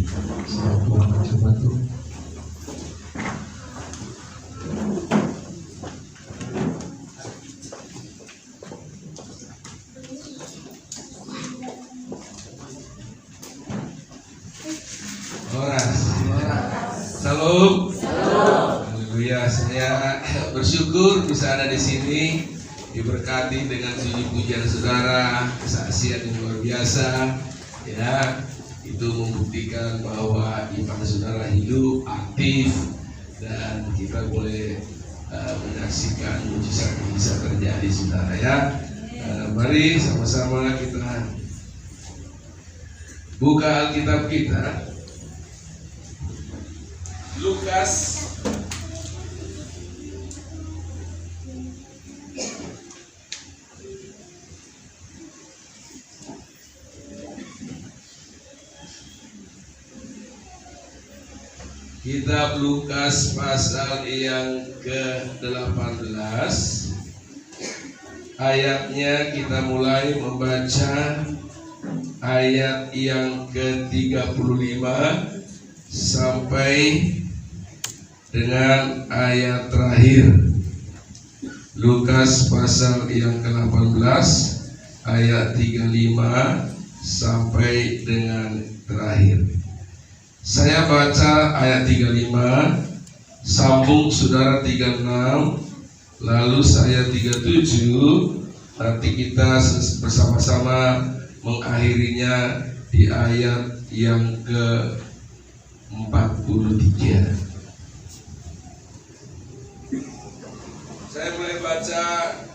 Coba tuh. Salam. Haleluya, saya bersyukur bisa ada di sini, diberkati dengan puji-pujian saudara, kesaksian yang luar biasa. Ya, itu membuktikan bahwa iman saudara hidup, aktif, dan kita boleh menyaksikan mujizat bisa terjadi, saudara ya. Mari sama-sama kita buka Alkitab kita. Lukas Kitab Lukas pasal yang ke-18, ayatnya kita mulai membaca ayat yang ke-35 sampai dengan ayat terakhir. Lukas pasal yang ke-18 ayat 35 sampai dengan terakhir. Saya baca ayat 35, sambung saudara 36, lalu saya 37, nanti kita bersama-sama mengakhirinya di ayat yang ke-43. Saya mulai baca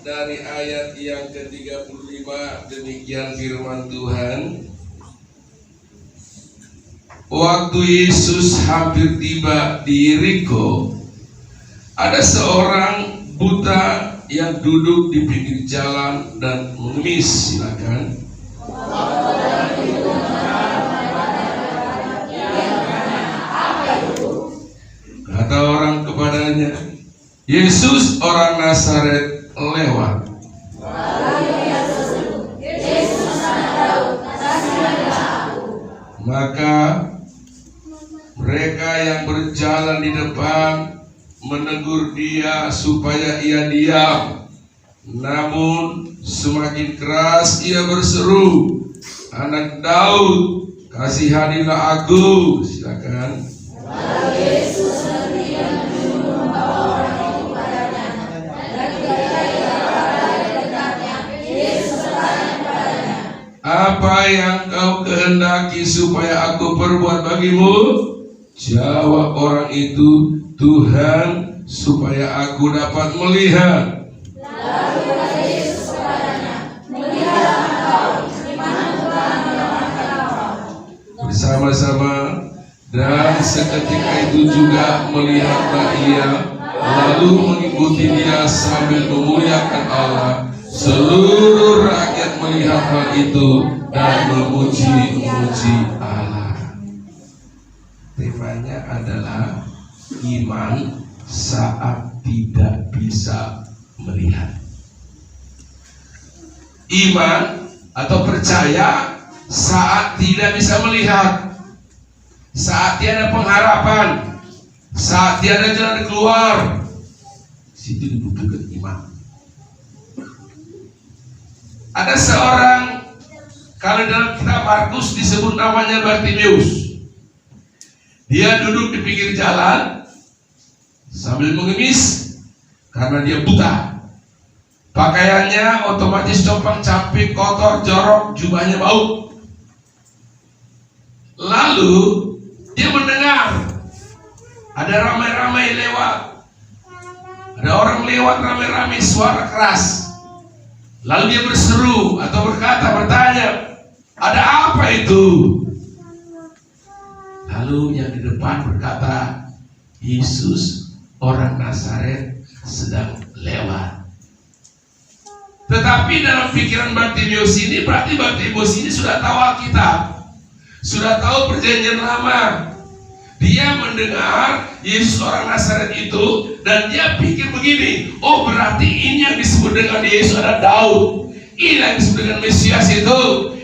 dari ayat yang ke-35. Demikian firman Tuhan. Waktu Yesus hampir tiba di Yeriko, ada seorang buta yang duduk di pinggir jalan dan mengemis. Silakan. Kata orang kepadanya, Yesus orang Nazaret lewat. Maka mereka yang berjalan di depan menegur dia supaya ia diam. Namun semakin keras ia berseru, Anak Daud, kasihanilah aku. Silakan. Apa yang kau kehendaki supaya aku perbuat bagimu? Jawab orang itu, Tuhan, supaya aku dapat melihat. Lalu kata Yesus kepadanya, melihatlah engkau, iman Tuhan menyelamatkan engkau. Bersama-sama, dan seketika itu juga melihatlah ia, lalu mengikuti dia sambil memuliakan Allah. Seluruh rakyat melihat hal itu dan memuji Allah. Temanya adalah iman saat tidak bisa melihat. Iman atau percaya saat tidak bisa melihat, saat tiada pengharapan, saat tiada jalan keluar. Situ dibutuhkan iman. Ada seorang, kalau dalam kitab Markus disebut namanya Bartimeus. Dia duduk di pinggir jalan sambil mengemis karena dia buta. Pakaiannya otomatis compang-camping, kotor, jorok, jubahnya bau. Lalu dia mendengar ada ramai-ramai lewat, ada orang lewat ramai-ramai, suara keras. Lalu dia berseru atau bertanya, ada apa itu? Lalu yang di depan berkata, Yesus orang Nazaret sedang lewat. Tetapi dalam pikiran Bartimeus ini, berarti Bartimeus ini sudah tahu Alkitab, sudah tahu perjanjian lama. Dia mendengar Yesus orang Nazaret itu, dan dia pikir begini, oh berarti ini yang disebut dengan Yesus adalah Daud, ini yang disebut dengan Mesias itu,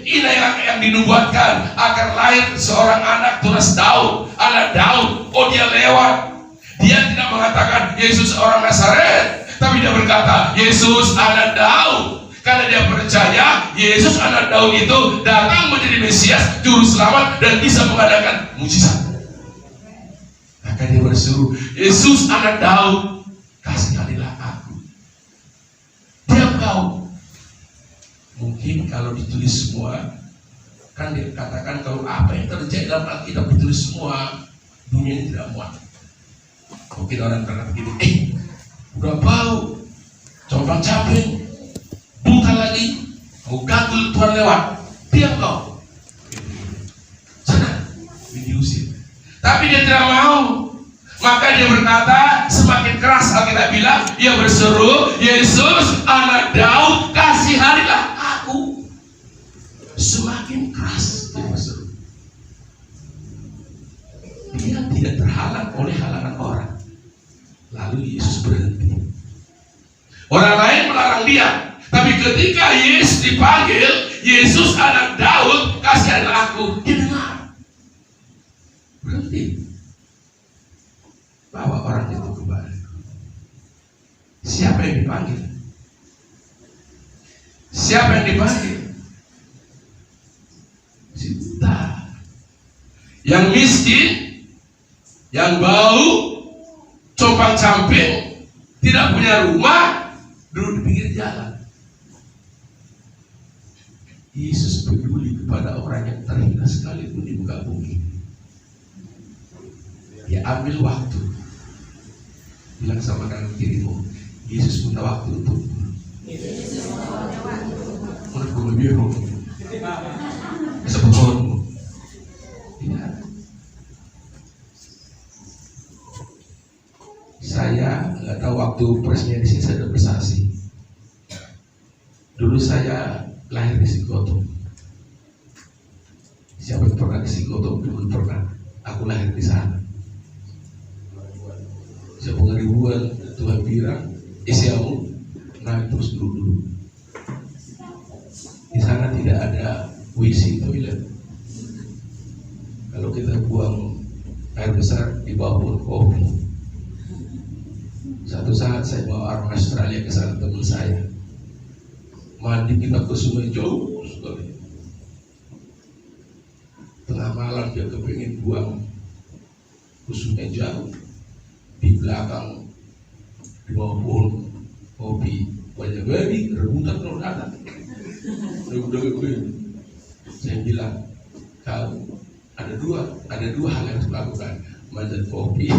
ini yang dinubuatkan akan lahir seorang anak tunas Daud, anak Daud. Oh, dia lewat. Dia tidak mengatakan Yesus orang Nazaret, tapi dia berkata Yesus anak Daud. Karena dia percaya Yesus anak Daud itu datang menjadi Mesias, juru selamat, dan bisa mengadakan mujizat. Maka dia berseru, Yesus anak Daud, kasihanilah aku. Diam kau. Mungkin kalau ditulis semua, kan dia katakan kalau apa yang terjadi dalam Alkitab ditulis semua, dunia ini tidak muat. Mungkin orang berkata begini, udah bau, compang camping, buta lagi, mau ganggu Tuhan lewat, diam kau. Sana, diusir. Tapi dia tidak mau. Maka dia berkata, semakin keras Alkitab bilang, dia berseru, Yesus anak Daud, kasihanilah aku. Semakin keras dia berseru. Dia tidak terhalang oleh halangan orang. Lalu Yesus berhenti. Orang lain melarang dia, tapi ketika Yesus dipanggil, Yesus anak Daud, kasihanilah aku, dia dengar. Berhenti. Bawa orang itu kembali. Siapa yang dipanggil? Siapa yang dipanggil? Si buta, yang miskin, yang bau, compang camping, tidak punya rumah, duduk di pinggir jalan. Yesus peduli kepada orang yang terhina sekalipun di muka bumi. Dia ambil waktu, bilang sama kanan kirimu, Yesus punya waktu untuk menurut biru sebetulnya tidak. Saya nggak tahu waktu presnya di sini saya ada bersaksi. Dulu saya lahir di Sikoto. Siapa yang pernah di Sikoto? Belum pernah. Aku lahir di sana. Saya pengeribuan Tuhan bilang, isiamu naik terus dulu. Di sana tidak ada WC toilet. Kalau kita buang air besar di bawah kopi. Satu saat saya bawa orang Australia ke sana, teman saya mandi, kita ke sungai jauh sekali. Tengah malam dia kepingin buang ke sungai jauh. Di belakang di bawah pohon kopi banyak babi rebutan kalau datang. Saya bilang, kau ada dua hal yang harus lakukan, manjat kopi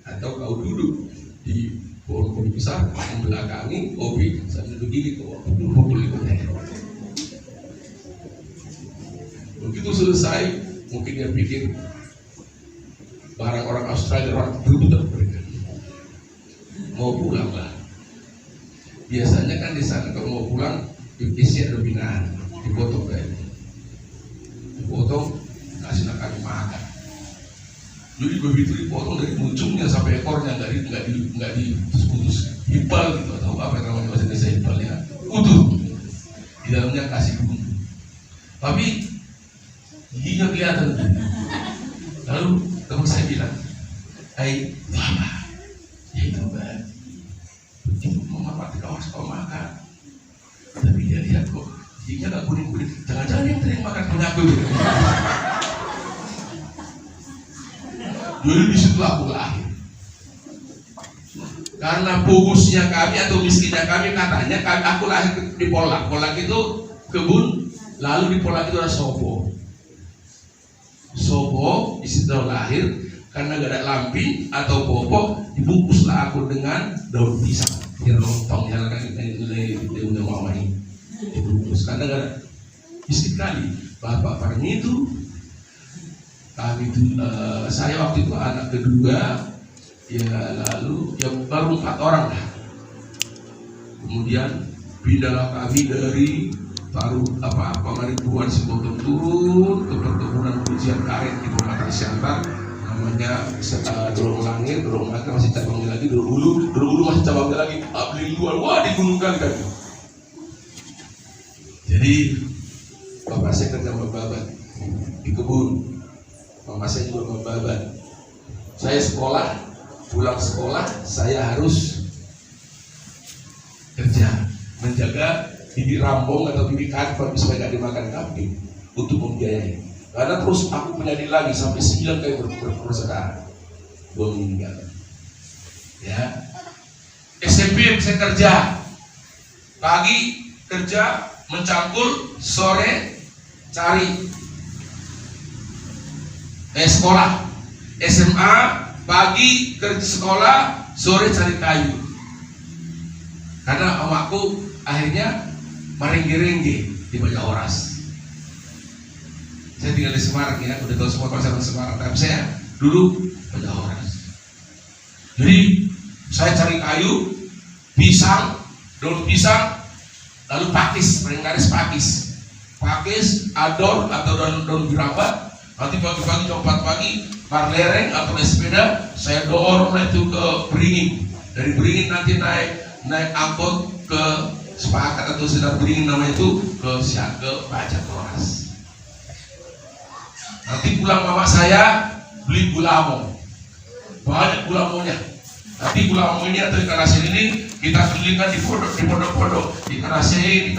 atau kau duduk di pohon kopi besar membelakangi kopi sambil begini kau pukul ikutnya. Begitu selesai, mungkin dia pikir barang orang Australia orang berebutan mereka mau pulang lah. Biasanya kan di sana kalau mau pulang isi ada binaan, dipotong kayak dipotong kasih makan makan. Jadi begitu dipotong dari ujungnya sampai ekornya nggak diputus hipal gitu atau apa yang namanya bahasa Indonesia hipalnya utuh. Di dalamnya kasih bumbu. Tapi giginya kelihatan. Lalu teman saya bilang, hai Mama, ya itu kan begitu Mama tidak harus kau makan. Tapi dia lihat kok giginya nggak kuning-kuning, jangan-jangan yang sering makan punya aku. Jadi disitulah aku lahir. Karena bungusnya kami atau miskinnya kami, katanya aku lahir di Polak. Polak itu kebun, lalu di Polak itu ada Sobo. Sobo disitu lahir. Karena gak ada lampi atau popok, dibungkuslah aku dengan daun pisang. Dia lontong, ya kan dia udah mau ini. Dibungkus karena gak ada. Istiqlali bapak pada itu kami itu saya waktu itu anak kedua, ya lalu ya baru 4 orang lah. Kemudian pindahlah kami dari baru Pangaribuan Sikoto turun ke perkebunan pujian karet di Pematang Siantar, namanya Dorong Langit masih cabangnya lagi, Dorong Hulu masih cabangnya lagi, Abling Luar, wah di gunung kali. Jadi Bapak saya kerja membabat di kebun, mama saya juga membabat. Saya sekolah, pulang sekolah saya harus kerja, menjaga bibit rambong atau bibit kantong supaya tidak dimakan kambing untuk membiayai. Karena terus aku penyakit lagi sampai 9 kali bersaudara, belum meninggal. Ya, SMP saya kerja, pagi kerja mencangkul, sore cari sekolah. SMA pagi kerja sekolah, sore cari kayu. Karena omakku akhirnya merengge-rengge di Banyak Oras. Saya tinggal di Semarang ya, udah tahu semua kawasan Semarang. Tapi saya dulu Banyak Oras. Jadi saya cari kayu, pisang, daun pisang, lalu pakis, paling laris pakis, ador atau daun birabat. Nanti pagi-pagi jam 4 pagi, lereng atau naik sepeda, saya dorong itu ke Beringin. Dari Beringin nanti naik angkot ke Sepakat atau Sedar Beringin namanya itu ke Banyak Oras. Nanti pulang mama saya beli gula among, banyak gula amongnya. Nanti gula among ini atau ikan asin ini kita kelilingkan di pondok-pondok, ikan asin.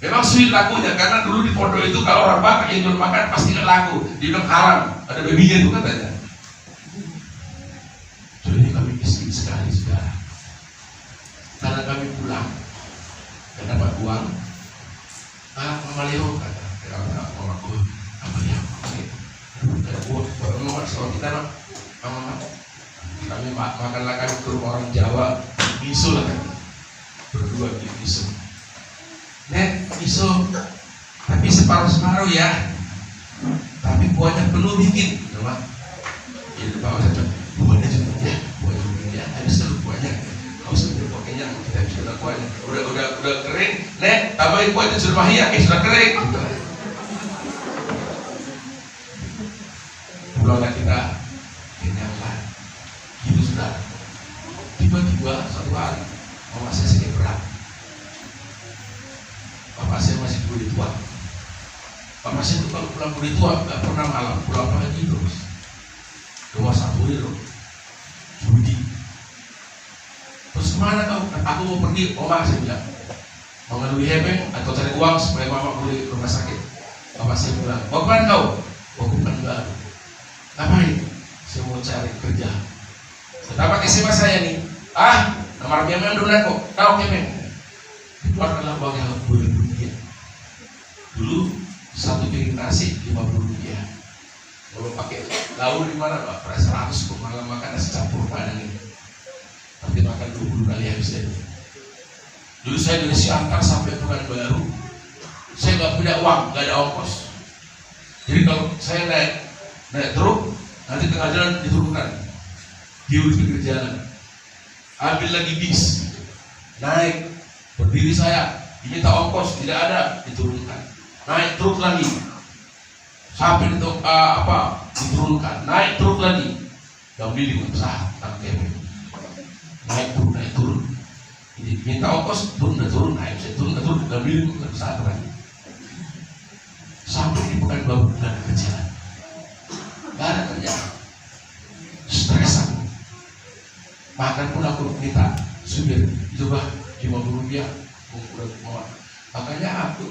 Memang sulit lakunya karena dulu di pondok itu kalau orang Batak yang belum makan pasti nggak laku, dibilang haram, ada babinya itu katanya. Jadi kami miskin sekali saudara. Karena kami pulang dan dapat uang, mama Leo kata. Mamaku, apa ya? Ada buah, mama soal kita mama, kami makanlah kami ke rumah orang Jawa, miso lah kan, berdua beli miso. Nek miso, tapi separuh ya, tapi buahnya penuh bikin, mama. Jadi bawa saja, buahnya juga ya, habis dulu buahnya. Kau sudah pokoknya kita sudah kuahnya, udah kering, nek tambahin kuahnya sudah mahia, sudah kering. Pulanglah kita kenyanglah gitu sudah. Tiba-tiba satu hari mama saya sakit berat, bapak saya masih kulit tua. Bapak saya itu kalau pulang kulit tua nggak pernah malam, pulang pagi terus. Rumah satu itu judi. Terus kemana kau? Aku mau pergi, mama saya bilang mau ngadui hebeng atau cari uang supaya mama boleh rumah sakit. Bapak saya bilang, mau kemana kau? Mau bukan baru. Ngapain? Saya mau cari kerja. Dapat SMA saya nih. Nomor memang dolan kok. Tahu kemen. Itu adalah uang yang Rp10.000. Dulu satu piring nasi Rp50. Kalau pakai lauk di mana Pak? 100 kok malam makan nasi campur padang ini. Nanti makan 20 kali habis itu. Dulu saya dari Siantar sampai Pekanbaru, saya nggak punya uang, nggak ada ongkos. Jadi kalau saya naik truk, nanti tengah jalan diturunkan, diurus pinggir jalan, ambil lagi bis, naik, berdiri saya, diminta ongkos, tidak ada, diturunkan, naik truk lagi, sampai diturunkan, naik truk lagi, gambil usaha, naik turun, minta ongkos, turun, naik, turun, gambil usaha lagi, sampai di Pekanbaru dan kerja. Gak ada kerja, stresan. Makan pun aku minta supir, coba Rp50 mau. Makanya aku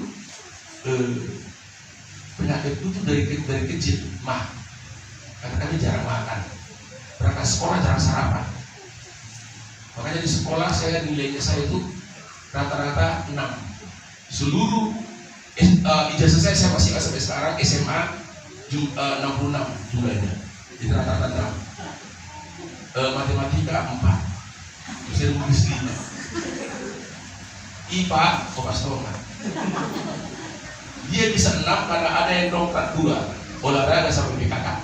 penyakit itu dari kecil mah. Karena kami jarang makan, berangkat sekolah jarang sarapan. Makanya di sekolah nilainya saya itu rata-rata 6. Seluruh ijazah saya masih sampai sekarang SMA 66 jumlahnya. Jadi rata-rata matematika 4. Terus saya nulis 5. IPA kopas tongan. Dia bisa 6 karena ada yang dongkrak 2. Olahraga sampai PKK.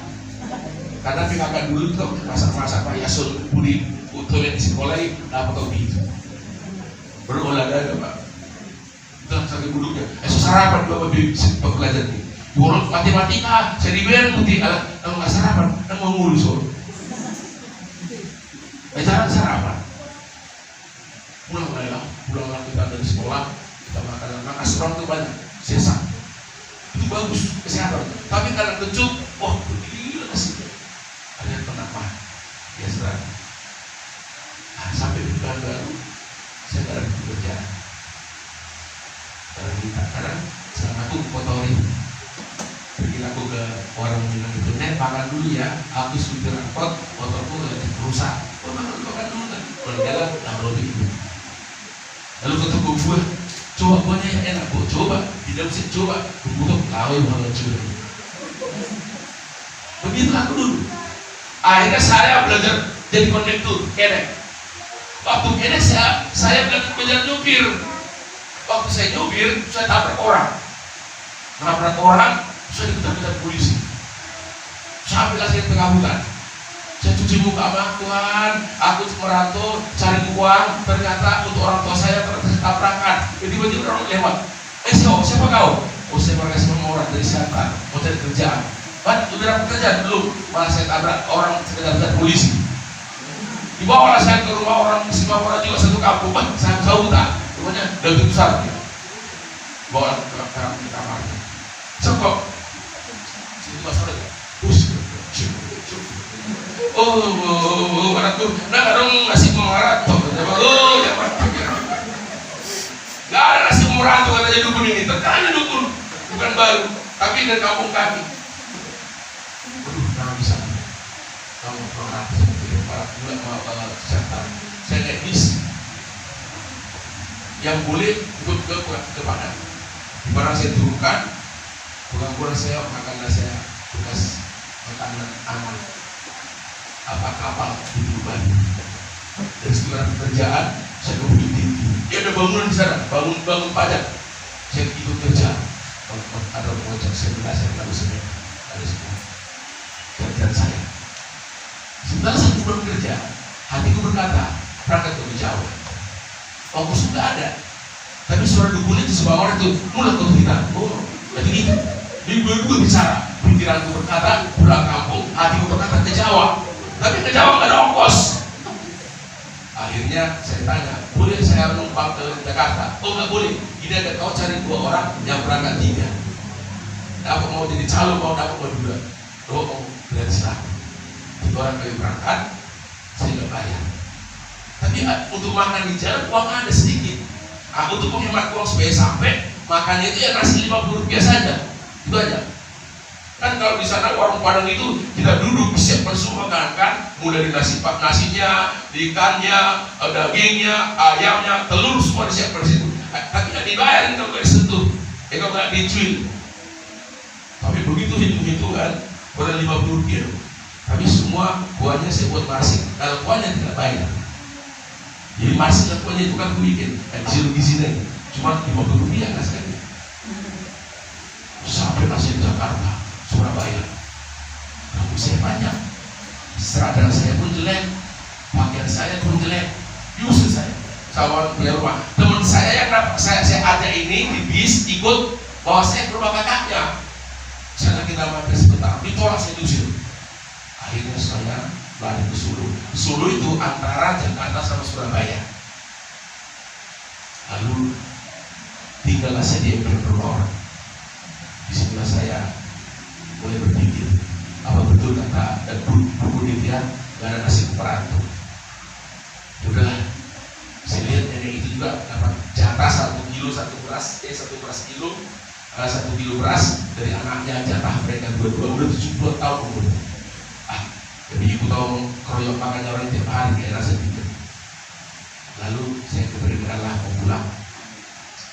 Karena PKK dulu itu masak-masak Pak Yasun Budi Utolet di sekolah dapat hobi itu. Berolahraga Pak. Itu sampai buduknya. Sarapan Bapak belajar nih. Buruk matematika, saya dibayar putih alat, nggak sarapan, mau ngurus jarang sarapan. Pulanglah kita dari sekolah, kita makan seorang itu banyak, sesat. Itu bagus kesehatan. Tapi karena kecut, wah gila sih. Ada kenapa? Ya serang. Nah, sampai di bulan baru, saya tidak ada pekerjaan. Karena kita kadang sekarang aku kotori. Pergi aku ke orang bilang itu, Nek makan dulu ya. Aku supir angkot, motorku rusak. Oh makan dulu kan. Kalau jalan, tak perlu itu. Lalu ketemu buah, coba buahnya yang enak, Bu. Coba, tidak bisa coba. Butuh tahu yang mau coba. Begitu aku dulu. Akhirnya saya belajar jadi kondektur, kenek. Waktu kenek saya belajar nyupir. Waktu saya nyupir, saya tabrak orang. Nabrak orang, saya dikejar-kejar polisi. Sampai saya tengah hutan. Saya cuci muka sama Tuhan, aku merantau cari uang, ternyata untuk orang tua saya tertabrakan. Tiba-tiba orang lewat. Siapa kau? Oh saya berkasih sama orang dari siapa? Mau cari kerjaan. Kan udah dapat kerjaan belum? Malah saya tabrak orang sekedar polisi. Dibawalah saya ke rumah orang muslim orang juga satu kampung. Saya tahu tak? Rumahnya lebih besar. Bawa ke kamarnya. Cokok. Sini masuk lagi. Oh, anakku, nah dong nasi merato, oh ya pak, nggak ada nasi merato katanya dukun ini, terkadang dukun, bukan baru, tapi dari kampung kami. Waduh, nggak bisa, kamu pernah para pula mau kesehatan, saya nggak bisa. Yang boleh ikut ke padang, di barang saya turunkan, kurang saya makanlah saya bekas makanan aman. Apa kapal di Dubai. Dari setelah pekerjaan saya ke Bukit Tinggi. Dia ada bangunan di sana, bangun pajak. Saya ikut kerja. Ada pojok saya lalu semen, ada semua kerjaan saya. Setelah 1 bulan kerja, hatiku berkata berangkat ke Jawa. Ongkos sudah ada, tapi suara dukunnya di sebuah orang itu mulai ke kita. Oh, jadi gitu. Ibu bicara, pikiranku berkata pulang kampung, hatiku berkata ke Jawa. Tapi ke Jawa nggak ada ongkos. Akhirnya saya tanya, boleh saya numpang ke Jakarta? Oh nggak boleh. Ini ada kau cari 2 orang yang berangkat 3. Aku mau jadi calon, mau dapat Madura. Oh mau berhasil. 3 orang kami berangkat, saya nggak bayar. Tapi untuk makan di jalan uang ada sedikit. Aku untuk menghemat uang supaya sampai makannya itu ya nasi 50 rupiah saja. Itu aja. Kan kalau di sana warung Padang itu kita duduk disiapkan semua kan, mulai dari nasinya, ikannya, dagingnya, ayamnya, telur semua disiapkan di situ. Tapi nggak dibayar kalau nggak disentuh, kalau nggak dicuil. Tapi begitu hitung-hitungan, pada 50 rupiah. Tapi semua kuahnya saya buat nasi, kalau kuahnya tidak bayar. Jadi nasi dan kuahnya itu kan aku bikin, di sini cuma 50 rupiah kan sekali. Sampai nasi di Jakarta. Surabaya, rambut saya banyak, seragam saya pun jelek, pakaian saya pun jelek, usul saya, kawan punya rumah, teman saya yang saya ajak ini di bis ikut bawa saya ke rumah kakaknya, saya lagi nama sebentar, ditolak saya diusir, akhirnya saya lari ke Solo itu antara Jakarta sama Surabaya, lalu tinggallah saya di Emperor, di sebelah saya. Mulai berpikir apa betul kata dan buku dia gak ada nasi perantau. Udah saya lihat nenek itu juga dapat jatah 1 kilo 1 beras 1 kilo 1 kilo beras dari anaknya, jatah mereka dua-dua udah 70 tahun umur. Jadi ibu tahu keroyok makannya orang tiap hari kayak rasa gitu. Lalu saya keberanianlah mau pulang.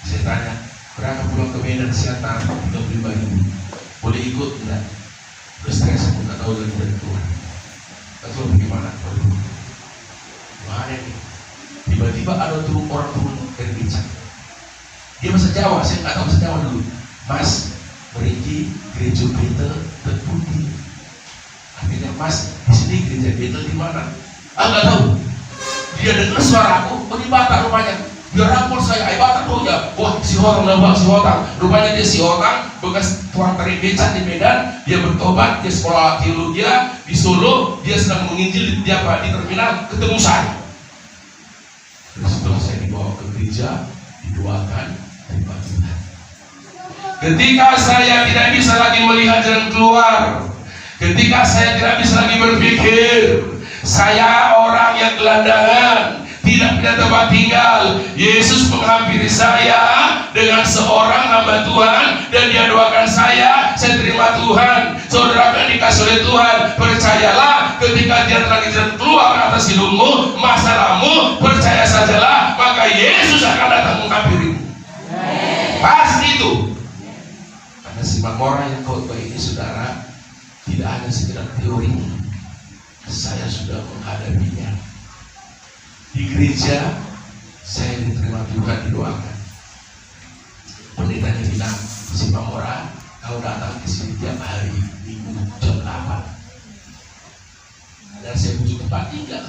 Saya tanya, berangkat pulang ke Medan Siantar 35.000. Boleh ikut enggak? Terus saya pun nggak tahu dari Tuhan. Tahu bagaimana? Mana nih? Tiba-tiba ada orang turun dari becak. Dia bahasa Jawa, saya nggak tahu bahasa Jawa dulu. Mas, beri gereja Betel terputih. Akhirnya Mas, di sini gereja Betel di mana? Nggak tahu. Dia dengar suara aku, di Batak rupanya. Dia rapor saya, ayo Batak tuh ya. Wah, si Hotang lah, si Hotang. Rupanya dia si Hotang, bekas tukang tarik becak di Medan. Dia bertobat, dia sekolah teologi di Solo. Dia sedang menginjil di terminal, ketemu saya. Terus setelah saya dibawa ke gereja, didoakan, terima Tuhan. Ketika saya tidak bisa lagi melihat jalan keluar, ketika saya tidak bisa lagi berpikir, saya orang yang gelandangan, tidak punya tempat tinggal, Yesus menghampiri saya dengan seorang hamba Tuhan, dan dia doakan saya terima Tuhan. Saudara yang dikasih oleh Tuhan, percayalah, ketika dia lagi jalan keluar atas hidupmu, masalahmu, percaya sajalah, maka Yesus akan datang menghampirimu. Pasti itu. Karena si Mamora yang khotbah ini, saudara, tidak hanya sekedar teori, saya sudah menghadapinya. Di gereja saya diterima Tuhan, didoakan. Pendetanya bilang, si Mamora, kau datang ke sini tiap hari Minggu jam 8. Dan saya butuh tempat tinggal.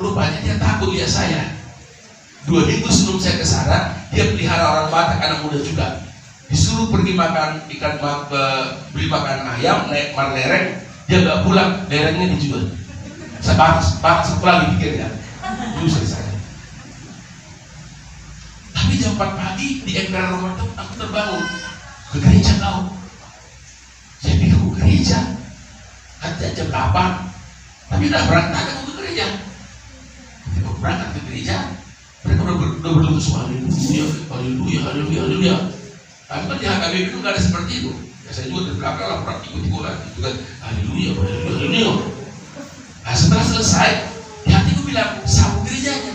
Rupanya dia takut lihat saya. 2 minggu sebelum saya ke sana, dia pelihara orang Batak, anak muda juga. Disuruh pergi makan ikan, beli makan ayam, naik lereng, dia nggak pulang, lerengnya dijual. Saya bahas lagi pikirnya. Dulu selesai. Tapi jam 4 pagi di emperan rumah itu aku terbangun ke gereja kau. Saya pikir ke gereja. Katanya jam 8. Tapi udah berangkat aku ke gereja. Ketika aku berangkat ke gereja, mereka udah berlutut semua, haleluya, haleluya, haleluya, haleluya. Tapi kan di HKBP itu nggak ada seperti itu. Ya, saya juga di belakang lah, pernah ikut-ikutan itu kan, haleluya, haleluya, haleluya. Nah, setelah selesai, di hatiku bilang, sambung gerejanya,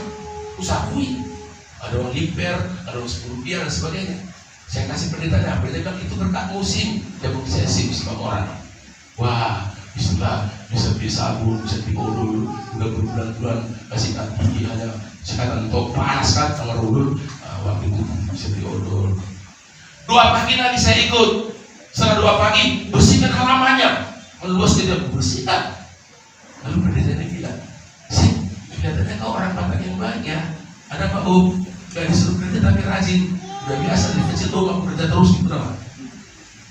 usahakui. Ada orang liper, ada orang 10 rupiah dan sebagainya. Saya kasih pendetanya, pendeta bilang itu berkat musim. Dia mau saya sama orang. Wah, bismillah, bisa beli sabun, bisa beli odol, udah berbulan-bulan kasih kaki hanya sekatan top panas kan sama odol. Waktu itu bisa beli odol. 2 pagi lagi saya ikut. Setelah 2 pagi bersihkan halamannya, meluas tidak bersihkan. Lalu pendetanya bilang, sih kelihatannya kau orang Batak yang baik ya. Ada Pak Om, gak disuruh kerja tapi rajin. Udah biasa dari kecil tuh aku kerja terus gitu nama.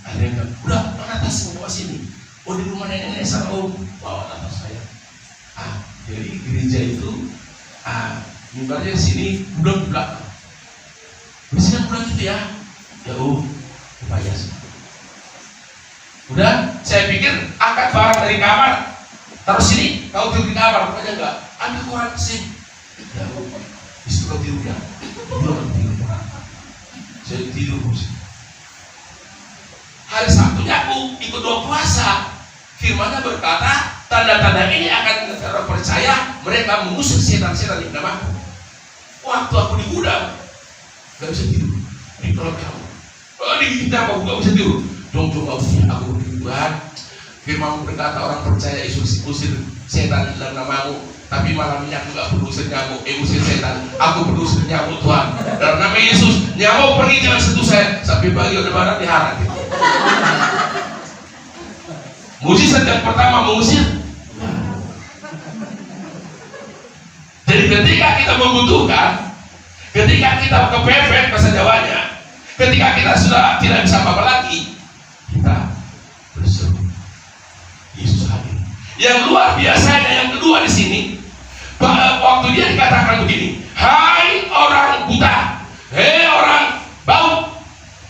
Ada yang bilang, udah mana tas bawa sini. Oh di rumah nenek sama Om, bawa tas saya. Jadi gereja itu, mimbarnya sini, udah di belakang. Bersihkan pulang gitu ya. Ya Om, upaya sih. Udah, saya pikir angkat barang dari kamar, taruh sini, kau tidur di kamar, pokoknya enggak. Ambil koran sini. Ya Om, istri kau tidur ya. Belum tidur. Saya tidur musik. Hari Sabtunya aku ikut doa puasa. Firman-Nya berkata, tanda-tanda ini akan orang percaya mereka mengusir setan-setan di namaku. Waktu aku di gudang, gak bisa tidur. Di kolom kamu. Di kita aku gak bisa tidur. Dong aku berdoa. Firman berkata orang percaya Yesus usir setan dalam namamu. Tapi malam ini aku gak perlu usir nyamuk, usir setan. Aku perlu usir nyamuk Tuhan. Dalam nama Yesus, nyamuk pergi jangan sentuh saya. Sampai pagi udah barat diharap. Gitu. Mujizat yang pertama mengusir. Jadi ketika kita membutuhkan, ketika kita kepepet bahasa Jawanya, ketika kita sudah tidak bisa apa-apa lagi, kita berseru. Yesus hadir. Yang luar biasanya yang kedua di sini, waktu dia dikatakan begini, hai orang buta, hei orang bau,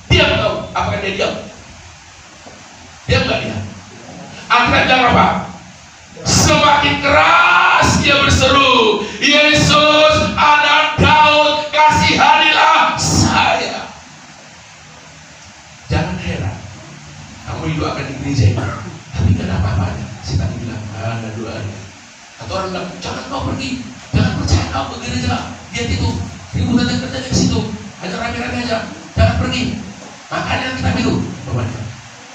diam kau. Apakah dia diam? Diam nggak dia? Akhirnya bilang apa? Semakin keras dia berseru, Yesus anak Daud, kasihanilah saya. Jangan heran, kamu didoakan di gereja ini, tapi nggak ada apa-apanya. Setan bilang, ada doanya. Atau orang bilang, jangan kau pergi, jangan percaya kau ke gereja. Lihat itu, ributan yang kerja di situ, hanya rame-rame aja, jangan pergi. Makanya kita minum,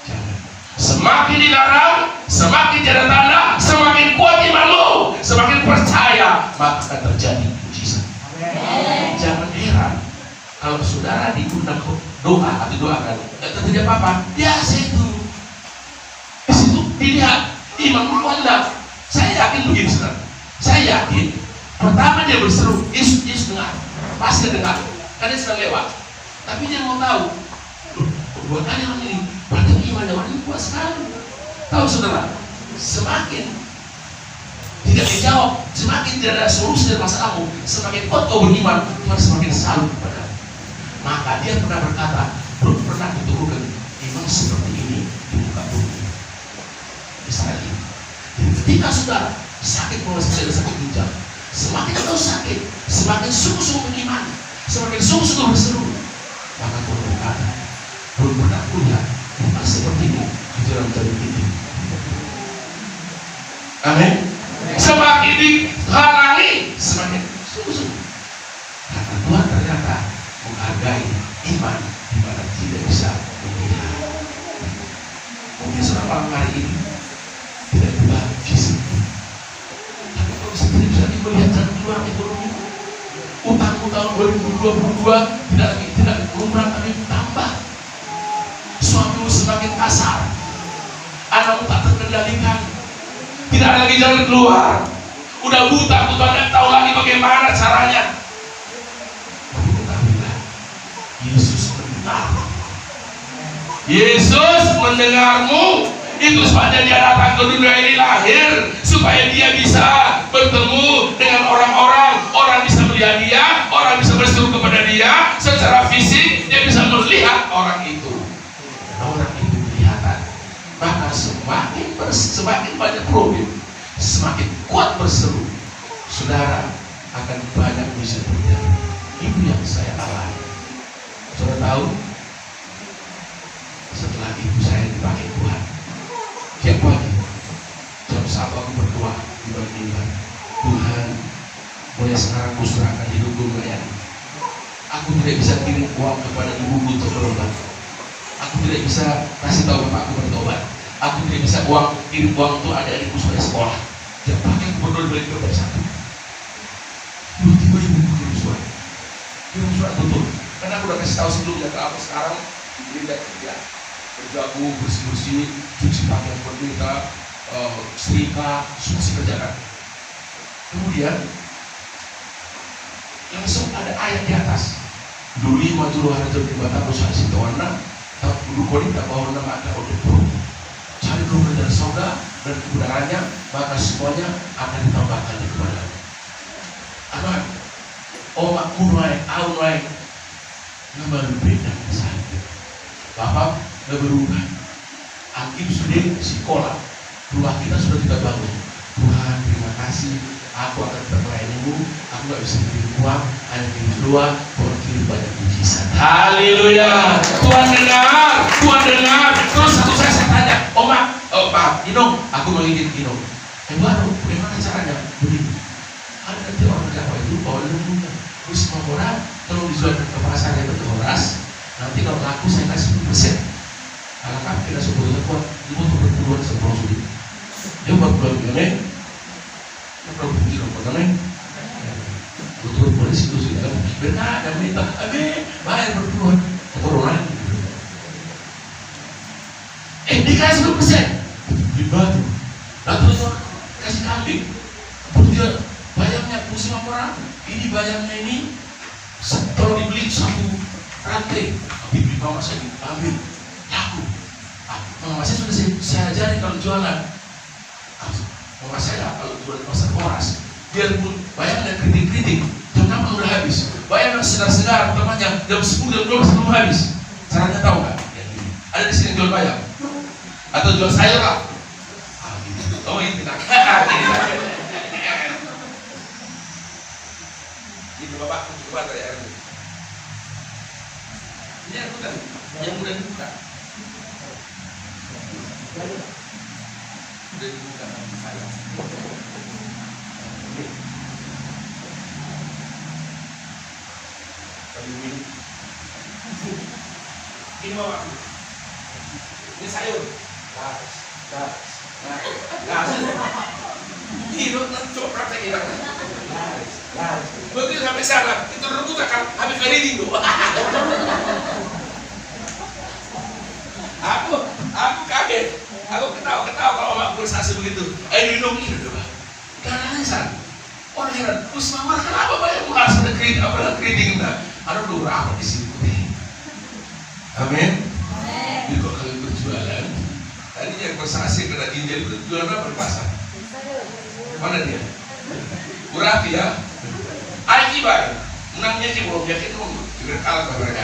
jangan. Semakin dilarang, semakin tiada tanda, semakin kuat imanmu, semakin percaya, maka akan terjadi mujizat. Jangan heran kalau saudara diundang doa atau doakan, tidak terjadi apa-apa. Biasa itu. Di situ dilihat imanmu kuat. Saya yakin begini saudara. Saya yakin pertama dia berseru, Yesus dengar, pasti dengar, karena dia sedang lewat. Tapi dia mau tahu, buat ada orang ini, berarti iman orang ini kuat sekali. Tahu saudara, semakin tidak dijawab, semakin tidak ada solusi dari masalahmu, semakin kuat kau beriman, Tuhan semakin salut kepada. Jika saudara sakit mulai sakit ginjal, semakin tahu sakit, semakin sungguh-sungguh beriman, semakin sungguh-sungguh berseru, maka Tuhan berkata, belum pernah punya bukan seperti ini di dalam jalan ini. Amin. Semakin dihalangi, semakin sungguh-sungguh. Karena Tuhan ternyata menghargai iman di mana tidak bisa melihat. Mungkin saudara malam hari ini tidak berubah fisik, tapi kalau sendiri bisa melihat jalan keluar ekonomi. Utangmu tahun 2022 tidak berkurang tapi tambah. Suamimu semakin kasar, anakmu tak terkendalikan, tidak ada lagi jalan keluar. Udah buta, tidak tahu lagi bagaimana caranya. Tapi ketahuilah, Yesus mendengar. Yesus mendengarmu. Itu sebabnya dia datang ke dunia ini lahir, supaya dia bisa bertemu dengan orang-orang. Orang bisa melihat dia, orang bisa berseru kepada dia secara fisik, dia bisa melihat orang itu. Orang itu kelihatan. Maka semakin banyak problem, semakin kuat berseru, saudara akan banyak bisa terjadi. Itu yang saya alami. Saudara tahu, setelah ibu saya dipakai Tuhan, tiap pagi jam 1 aku berdoa di bawah Tuhan, mulai sekarang aku serahkan hidupku melayani. Aku tidak bisa kirim uang kepada ibuku untuk berobat. Aku tidak bisa kasih tahu bapakku bertobat. Aku tidak bisa kirim uang untuk adik-adikku supaya sekolah. Tiap pagi aku berdoa di balik doa satu. Tiba-tiba ibuku kirim surat tutup. Karena aku udah kasih tahu sebelumnya ke aku sekarang tidak kerja. Berjagung, bersih-bersih, cuci pakaian pendeta, setrika, semua sih kerjakan. Kemudian langsung ada ayat di atas. Duli maju luar dari bata perusahaan Sitawana, tak dulu kodi tak bawa nama ada untuk cari dulu kerjaan surga dan kebenarannya, maka semuanya akan ditambahkan kepada aman. Omak kunai, aunai, nama lebih dan sakit. Bapak nggak berubah. Akim sudah sekolah, rumah kita sudah kita bangun. Tuhan terima kasih. Aku akan melayanimu. Aku nggak bisa kirim uang, hanya kirim doa. Tuhan kirim banyak mujizat. Haleluya. Tuhan dengar, Tuhan dengar. Terus satu saya tanya, Pak Inong, aku mau ingin Inong. Baru, bagaimana caranya? Begini. Ada nanti orang Jawa itu bawa lembunya. Terus mau orang, kalau dijual ke pasar yang berkeras, nanti kalau laku saya kasih 10%. Kalau kan kita sebutnya kuat, ibu tuh berpuluhan sebelum sulit. Dia buat gini. Kalau begini potongnya, betul polisi itu sudah benar dan minta, bayar berpuluhan, atau orang dikasih 10%, dibantu, lalu kasih kambing, terus dia bayarnya pusing orang, ini bayarnya ini, kalau dibeli satu rantai, dibeli mama saya ambil, laku, mama saya sudah saya ajari kalau jualan. Mama saya kalau jual di pasar Moras, biarpun bayarnya kritik-kritik, jam 6 udah habis. Bayarnya sedar-sedar, temannya jam 10 jam 12 belum habis. Caranya tahu nggak? Ada di sini jual bayam atau jual sayur lah. Oh ini tidak. Ini bapak coba dari air ini. Ini air bukan, yang mudah dibuka. Udah dibuka saya. Ini bapak. Ini sayur. Gas. Ini coba praktekin. Begitu sampai sana, itu rebut akan habis kali dulu. Aku kaget. Aku ketawa kalau mak berusaha begitu. Minum ini udah. Nangis. Orang heran, terus mama kenapa banyak merasa ada kredit, apalagi kredit enggak? Ada beberapa di sini. Amin. Jadi kalau kalian berjualan, tadi yang bersaksi kena ginjal berjualan apa di pasar? Mana dia? Murah ya. Ayo bayar. Menangnya sih belum yakin dong. Juga kalah sama mereka.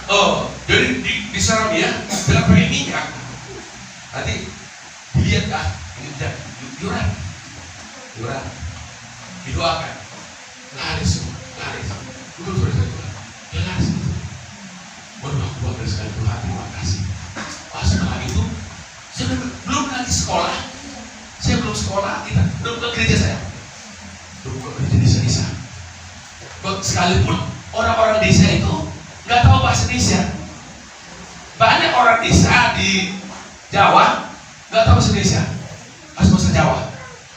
Oh, jadi diseram ya dengan pakai minyak. Nanti dilihat ini yuran, didoakan, laris semua, laris. Dulu dia laris itu. Waduh, aku bangga sekali Tuhan, terima kasih. Setelah itu, saya belum lagi sekolah, kita belum ke gereja saya, belum ke gereja desa-desa. Sekalipun orang-orang desa itu nggak tahu bahasa Indonesia. Banyak orang desa di Jawa nggak tahu bahasa Indonesia, harus bahasa Jawa.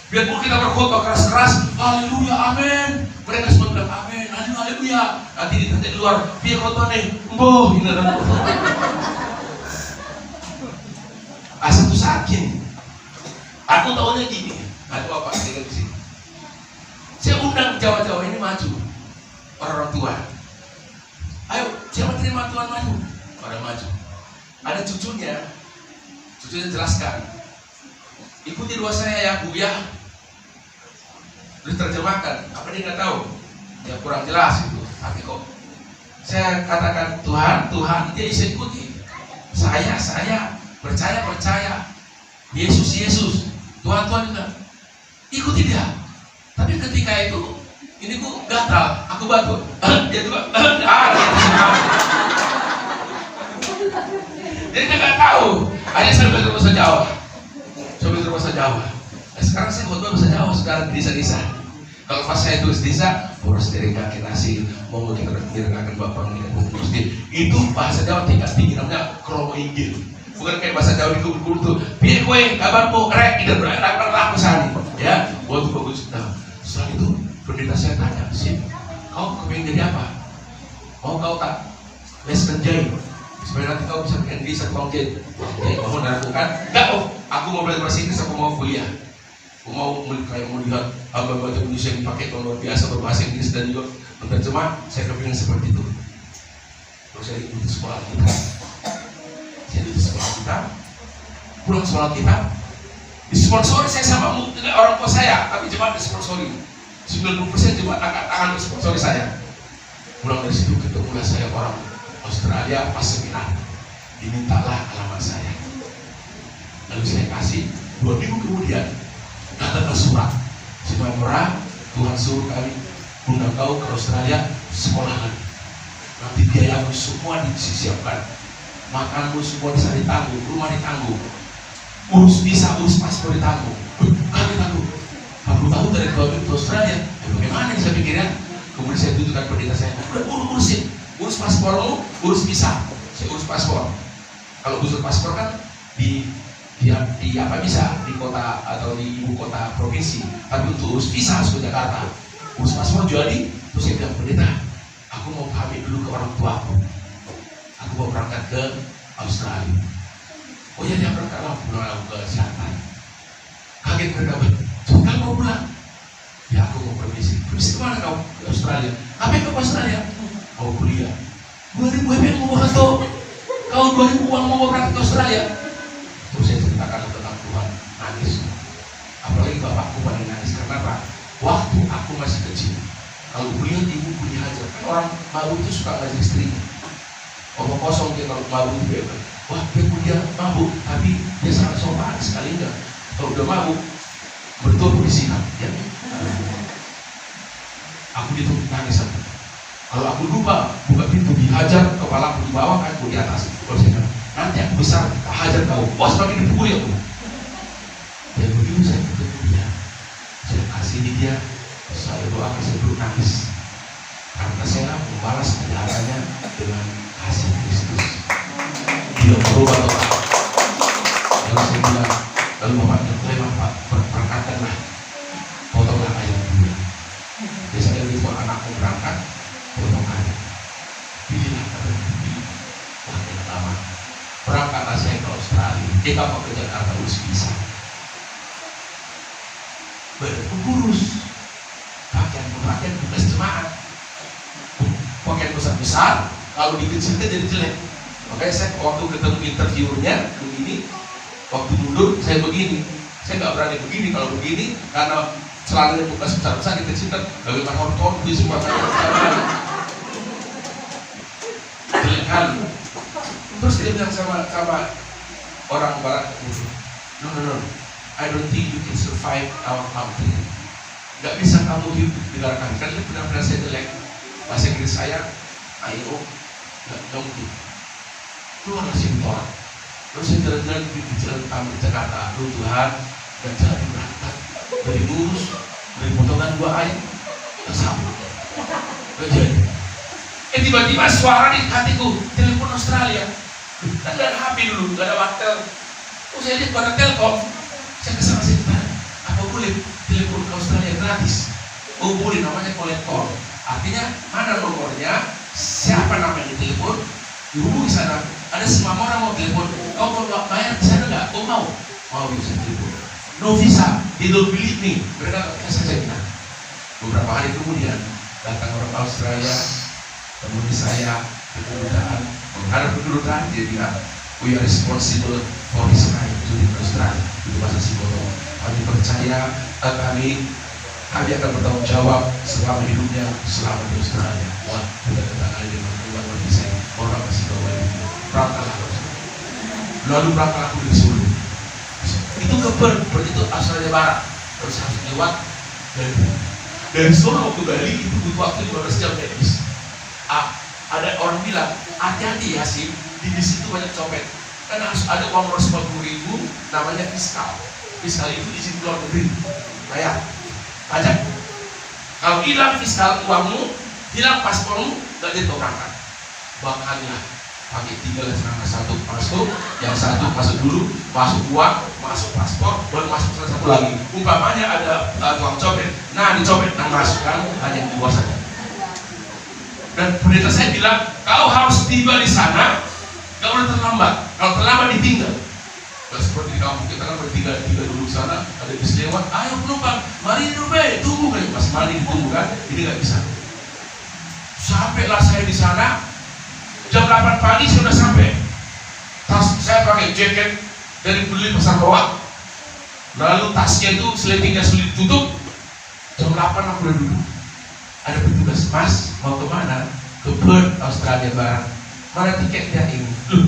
Biarpun kita berkhotbah keras-keras, haleluya, amin, mereka semua bilang amin, haleluya. Nanti ditanya di luar, biar khotbah nih, ini ada asal tuh sakit. Aku tahunya gini, ada apa dengan di sini. Saya undang Jawa-Jawa ini maju, orang tua. Ayo, siapa terima Tuhan maju? Orang maju. Ada cucunya jelaskan. Ikuti doa saya ya Bu ya. Terus terjemahkan, apa dia nggak tahu? Ya kurang jelas itu. Tapi kok saya katakan Tuhan dia bisa ikuti. Saya percaya. Yesus. Tuhan juga ikuti dia. Tapi ketika itu ini ku gatal, aku batuk. Dia juga jadi dia nggak tahu. Akhirnya saya belajar bahasa Jawa. Nah, sekarang saya khotbah bahasa Jawa sekarang di desa-desa. Kalau pas saya tulis desa, boros dari kaki nasi, mau kita akan bapak menikah terus itu bahasa Jawa tingkat tinggi namanya kromo inggil. Bukan kayak bahasa Jawa di kubur tuh. Piye kowe kabarmu rek tidak beranak aku sani. Ya, waktu bagus. Nah, setelah itu pendeta saya tanya, "Sip, kau kepingin jadi apa? Mau kau tak lesson jahit? Supaya nanti kau bisa bikin diri satu tahun jahit. Kau mau melakukan? Enggak, aku mau belajar bahasa Inggris, aku mau kuliah. Aku mau melihat hamba-hamba Indonesia yang dipakai luar biasa berbahasa Inggris dan juga menerjemah. Saya kepingin seperti itu. Terus saya ikut sekolah kita. Pulang sekolah kita disponsori saya sama orang tua saya, tapi jemaat disponsori 90% jemaat angkat tangan disponsori saya. Pulang dari situ ketemulah saya orang Australia pas seminar, dimintalah alamat saya, lalu saya kasih. 2 minggu kemudian datanglah surat, Cuma Merah, Tuhan suruh kami undang kau ke Australia sekolah lagi, nanti biayamu semua disiapkan, makanmu semua bisa ditanggung, rumah ditanggung, urus paspor ditanggung. Kami tanggung. Aku tahu dari Tuhan ke Australia, bagaimana saya pikirnya? Kemudian saya tunjukkan pendeta saya, urus paspormu, urus visa. Saya urus paspor. Kalau urus paspor kan di apa bisa di kota atau di ibu kota provinsi, tapi untuk urus visa harus ke Jakarta. Urus paspor jadi, terus saya bilang pendeta, aku mau pamit dulu ke orang tuaku. Aku mau berangkat ke Australia. Oh ya, dia berangkatlah pulang ke selatan. Kaget mereka, kamu mau pulang? Ya aku mau permisi. Permisi kemana kau? Ke Australia. Apa yang ke Australia? Mau kuliah. 2.000 yang mau berangkat. Kau 2.000 uang mau berangkat ke Australia? Terus saya ceritakan tentang Tuhan, nangis. Apalagi bapakku paling nangis. Karena apa? Waktu aku masih kecil, kalau kuliah ibu kuliah aja. Kan orang baru itu suka ngajar istrinya. Omong kosong dia kalau mabuk dia, wah dia kuliah mabuk, tapi dia sangat sopan sekali enggak. Kalau udah mabuk, betul bersikap ya. Aku itu nangis aku. Kalau aku lupa buka pintu dihajar, kepala aku di bawah, aku di atas. Kalau saya bilang, nanti aku besar, hajar kau. Wah semakin dipukuli aku. Dan begitu saya ketemu dia, saya kasih dia, saya doakan, saya dulu nangis. Karena saya membalas penjaranya dengan kasih Kristus. Dia berubah total. Lalu saya bilang, lalu bapaknya terima Pak, berangkatkanlah, potonglah ayam dulu. Biasanya itu anakku berangkat, potong ayam. Pilihlah kata Nabi, waktu pertama. Berangkatlah saya ke Australia, kapal ke Jakarta urus visa. Berkurus, pakaian bekas jemaat. Pakaian besar-besar, kalau dikecilkan jadi jelek. Makanya saya waktu ketemu interviewernya begini, waktu mundur saya begini. Saya nggak berani begini, kalau begini karena celananya bekas besar-besar dikecilkan. Bagaimana hortor di semua jelek kali. Terus dia bilang sama orang barat, no, I don't think you can survive our country. Gak bisa kamu hidup di negara kami. Kan benar-benar saya jelek, bahasa Inggris saya, ayo, gak mungkin. Keluarlah sini orang. Terus saya jalan-jalan di jalan kami Jakarta. Aduh Tuhan, gak jalan berangkat, dari lurus, dari potongan 2 ayat, tersambung. Gak jadi. Tiba-tiba suara di hatiku, telepon Australia. Kan gak ada HP dulu, gak ada waktu. Saya lihat pada Telkom, saya kesana sini, apa boleh telepon ke Australia gratis? Oh boleh, namanya collect call. Artinya mana nomornya, siapa namanya telepon, dihubungi sana. Ada semua orang mau telepon, kau mau bayar di sana nggak? Oh mau bisa telepon. No visa, they don't believe me. Mereka nggak percaya saya bilang. Beberapa hari kemudian datang orang Australia, temui saya, kedudukan, menghadap kedudukan, dia bilang, we are responsible for his right to live in Australia. Itu bahasa Singapura. Kami percaya kami akan bertanggung jawab selama hidupnya selama di Australia. Wah, kita datang aja dengan keluar dari saya. Orang kasih tahu ini. Berangkatlah. Lalu berangkat aku dari Solo. Itu ke Perth itu Australia Barat. Terus harus lewat dari Solo ke Bali itu butuh waktu 15 jam naik bis. Ada orang bilang, hati-hati ya sih, di bis itu banyak copet. Kan harus ada uang 50.000, namanya fiskal. Fiskal itu izin keluar negeri, bayar pajak. Kalau hilang fiskal uangmu, hilang paspormu, gak jadi berangkat. Makanya pakai 3 celana, satu masuk, yang satu masuk dulu, masuk uang, masuk paspor, baru masuk satu lagi. Umpamanya ada uang copet, nah dicopet, nah masuk kan hanya 2 saja. Dan pendeta saya bilang, kau harus tiba di sana, gak boleh terlambat. Kalau terlambat ditinggal. Gak seperti di kampung kita kan bertiga dulu sana, ada bis lewat, ayo penumpang, mari dulu tunggu kan, pas mari ditunggu kan, ini gak bisa. Sampailah saya di sana, jam 8 pagi saya sudah sampai. Tas saya pakai jaket dari beli pasar bawah, lalu tasnya itu seletingnya sulit ditutup. Jam 8 aku udah duduk. Ada petugas, mas mau kemana? Ke Perth, Australia Barat. Mana tiketnya ini? Loh,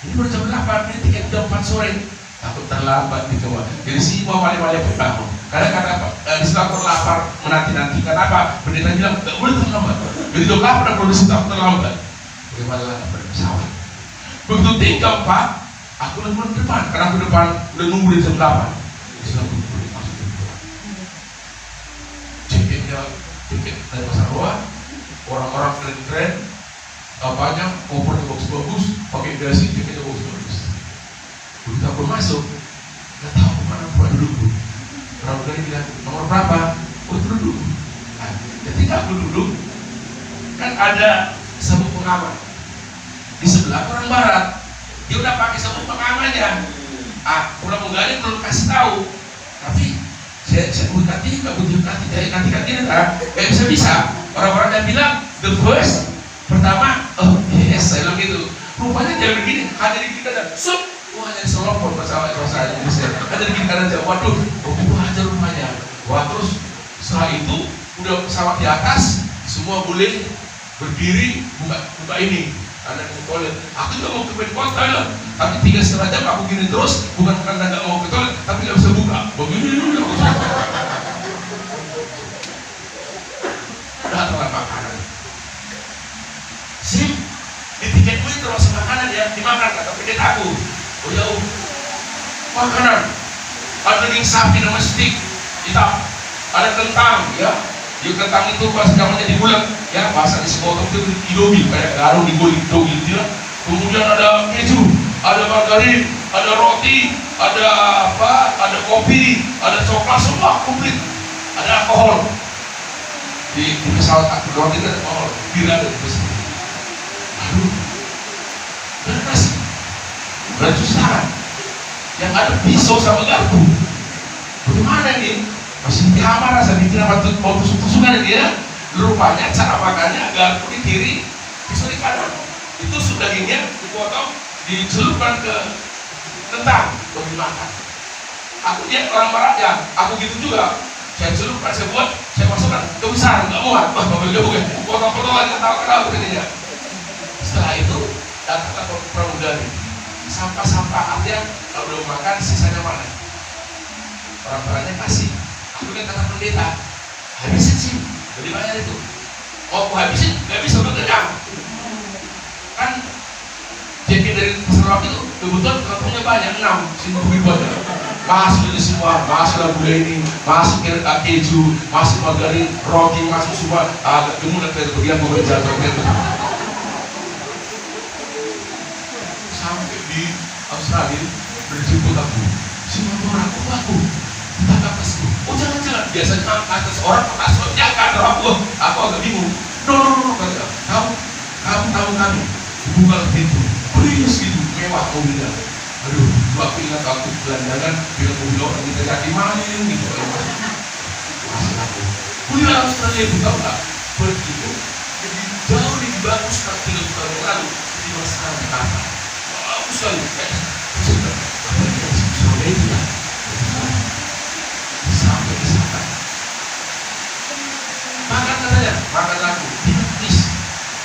ini baru jam 8, ini tiket jam 4 sore. Takut terlambat di bawah. Jadi sih mau wali-wali berbangun. Karena kata di setelah lapar menanti-nanti. Kenapa? Pendeta bilang nggak boleh terlambat. Jadi jam 8 dan produksi tak terlambat. Bagaimana pesawat? Begitu tinggal Pak, aku udah depan. Karena aku depan udah nunggu di jam 8. Sudah boleh masuk ke bawah. Tiket dari pasar bawah, orang-orang keren-keren, apanya kopernya bagus-bagus, pakai dasi, tiketnya bagus-bagus. Begitu aku masuk, nggak tahu kemana aku duduk. Orang dari bilang nomor berapa? Oh itu duduk. Nah, ketika aku duduk, kan ada sabuk pengaman di sebelah orang barat. Dia udah pakai sabuk pengamannya. Pulang menggali belum kasih tahu, tapi saya berkati, nggak butuh kati kan? Bisa. Orang-orang yang bilang the first pertama, oh yes, saya bilang gitu. Rupanya jangan begini, ada di kita dan sup, hanya selopor bahasa Indonesia. Ada di kita dan jawab, waduh, itu aja rupanya. Wah terus setelah itu udah pesawat di atas, semua boleh berdiri buka ini. Ada di toilet. Aku juga mau ke toilet, tapi 3,5 jam aku gini terus, bukan karena nggak mau ke toilet, tapi nggak bisa buka. Begini aku datanglah makanan. Sih, di tiket gue termasuk makanan ya, dimakan kata tiket aku. Oh ya, makanan. Ada daging sapi namanya steak hitam, ada kentang ya. Di kentang itu bahasa namanya dibulat ya, bahasa di Singapura itu idomi, kayak garu digoreng gitu ya. Kemudian ada keju, ada margarin, ada roti, ada apa, ada kopi, ada coklat, semua komplit. Ada alkohol. Di pesawat roti itu ada alkohol, bir ada di pesawat. Aduh, ada nasi, ada susah. Yang ada pisau sama garpu. Bagaimana nih? Masih di kamar rasa bikin apa tuh mau tusuk-tusukan dia. Rupanya cara makannya garpu di kiri, pisau di kanan. Itu sudah dagingnya dipotong, dicelupkan ke kentang untuk dimakan. Aku lihat orang barat ya, aku gitu juga. Saya celupkan, saya buat, saya masukkan ke besar, nggak muat. Wah, mobil jauh kan, potong-potongan, ketawa-ketawa begini ya. Setelah itu datanglah pramugari. sampah-sampah, artinya kalau belum makan sisanya mana? Orang-orangnya kasih. Aku lihat kata pendeta, habisin sih, beli banyak itu. Oh, aku habisin, nggak bisa bergerak. Kan jadi dari pasar waktu itu kebetulan kampungnya banyak, 6 sini aja. Masuk ini semua, masuk lagu ini, masuk keju, masuk margarin, roti, masuk semua. Agak gemuk dan dia mau kerja sampai di Australia berjemput aku. Semua aku tangkap tasku. Oh jangan, biasanya atas orang atas ya kan aku agak bingung. No, kata kamu tahu kami buka pintu, please gitu, mewah mobilnya. Aduh, aku ingat aku belanjakan bilang mobil orang kita jadi main gitu. Masih aku. Kuliah Australia itu tahu nggak? Begitu, jadi jauh lebih bagus tapi tahun yang lalu di masa sekarang. Bagus sekali. Sudah, apa yang kita sudah itu ya? Sampai di sana. Makan katanya, makan aku. Please,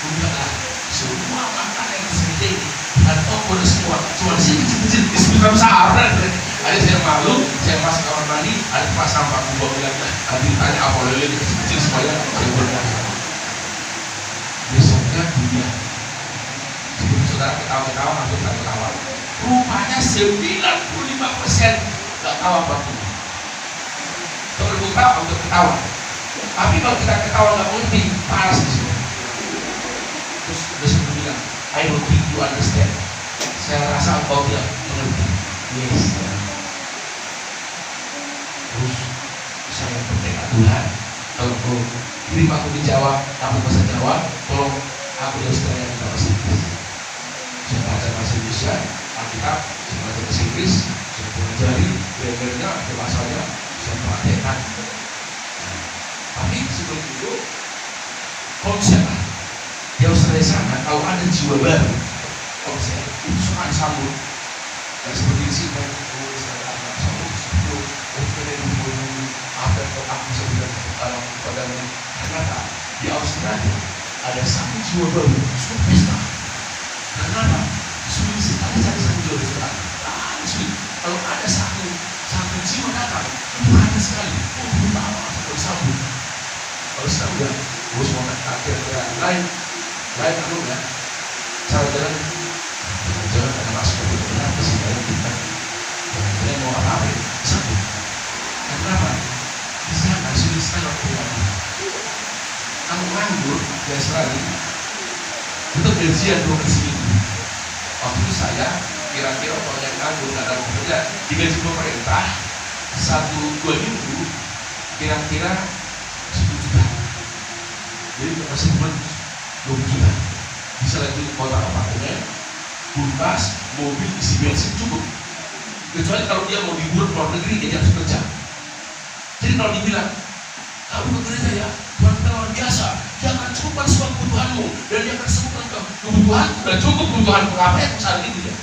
udahlah. Semua makanan yang segede ini dan toko dan semua cuma di sini kecil-kecil di sekitar besar. Ada saya malu, saya masuk kamar mandi, ada tempat sampah aku bawa bilang, tanya apa lele kecil-kecil supaya saya berkata. Besoknya dunia. Sebelum saudara ketawa-ketawa masuk satu kawal. Rupanya 95% gak tahu apapun. Terbuka untuk ketawa. Tapi kalau kita ketawa gak ngerti, panas di sini. Terus besok bilang, I don't think you understand. Saya rasa engkau tidak mengerti. Yes. Terus saya bertekad, Tuhan, kalau kau kirim aku di Jawa, aku bahasa Jawa, tolong aku dan saudara yang bahasa Inggris. Saya baca bahasa Indonesia, Alkitab, saya baca bahasa Inggris, saya pelajari grammarnya, bahasanya, saya praktekkan. Tapi sebelum itu, konsep di Australia sana, kalau ada jiwa baru, konsep itu suka disambut. Dan seperti di sini, saya akan sambut, apa yang aku bisa bilang pada ternyata di Australia ada satu jiwa baru, suka pesta. Kenapa? Sulit sekali cari satu jiwa baru. Sulit. Kalau ada satu jiwa datang, itu ada sekali. Oh, pertama atau disambut. Kalau disambut ya, gue semua kira-kira lain aku ya. Cara jalan ada masuk ke dalam kesini kita. Jangan mau apa-apa ya, sambut. Kenapa? Di sana sulit sekali waktu itu. Kamu nganggur di Australia, itu gajian 2 kali seminggu. Waktu itu saya kira-kira kalau yang nganggur nggak ada bekerja, digaji pemerintah 1-2 minggu kira-kira 10 juta. Jadi masih 20 juta. Bisa lagi kota apartemen, kulkas, mobil, isi bensin cukup. Kecuali kalau dia mau liburan ke luar negeri, dia harus kerja. Jadi kalau dibilang, kamu bekerja ya, Tuhan kita luar biasa, dia akan cukupkan semua kebutuhanmu, dan dia akan sembuhkan kebutuhan, dan cukup kebutuhanmu, ngapain saat itu ya?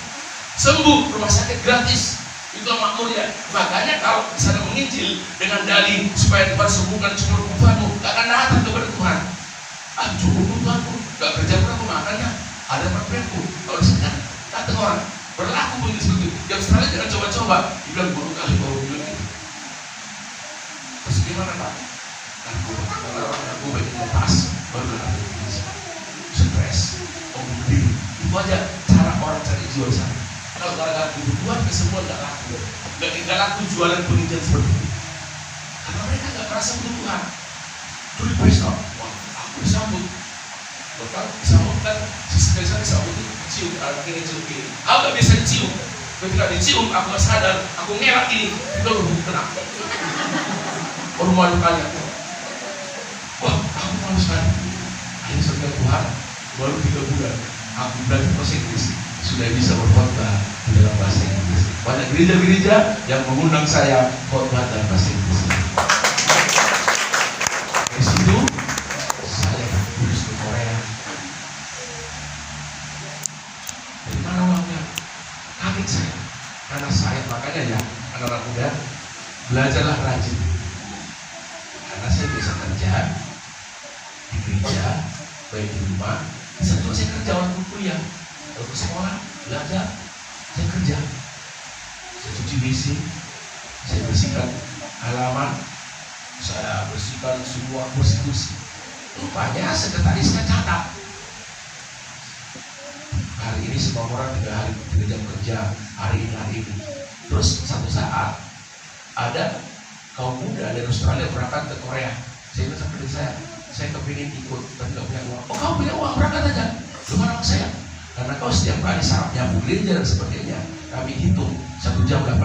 Sembuh, rumah sakit gratis, itu makmur ya. Makanya kalau di sana menginjil dengan dalih supaya Tuhan sembuhkan semua kebutuhanmu, gak akan datang kepada Tuhan. Cukup kebutuhanmu, gak kerja pun aku makannya, ada perpretku. Kalau di sana kata orang berlaku begitu seperti itu. Yang Australia jangan coba-coba, dibilang buruk kali baru bilang gitu. Terus gimana Pak? Aku baik lepas baru aku stres, bunuh diri. Itu aja cara orang cari jual sana. Kalau gara-gara kebutuhan kesembuhan nggak laku, nggak laku jualan penginjilan seperti itu. Karena mereka nggak merasa kebutuhan. Terus pesta, wah aku disambut. Bahkan disambut kan sisi dari sana disambut itu cium, akhirnya cium ini. Aku nggak bisa dicium. Ketika dicium aku nggak sadar, aku ngelak ini, itu kenapa? Baru malu kali aku. Wah, aku malu sekali. Akhirnya sampai Tuhan, baru 3 bulan aku belajar bahasa Inggris, sudah bisa berkhotbah di dalam bahasa Inggris. Banyak gereja-gereja yang mengundang saya khotbah dalam bahasa Inggris. Dari situ saya terus ke Korea. Dari mana uangnya? Kaget saya, karena saya makanya ya anak-anak muda belajarlah rajin. Karena saya bisa kerja di gereja, baik di rumah. Setelah saya kerja waktu kuliah, kalau ke sekolah, belajar, Saya kerja, saya cuci WC, saya bersihkan halaman, saya bersihkan semua kursi-kursi. Rupanya sekretarisnya catat, hari ini semua orang 3 jam kerja, hari ini. Terus satu saat ada kaum muda dari Australia berangkat ke Korea. Saya bilang sama saya kepingin ikut, tapi nggak punya uang. Oh, kamu punya uang, berangkat aja. Lumayan saya, karena kau setiap kali sarap nyapu gereja dan sebagainya, kami hitung 1 jam $8.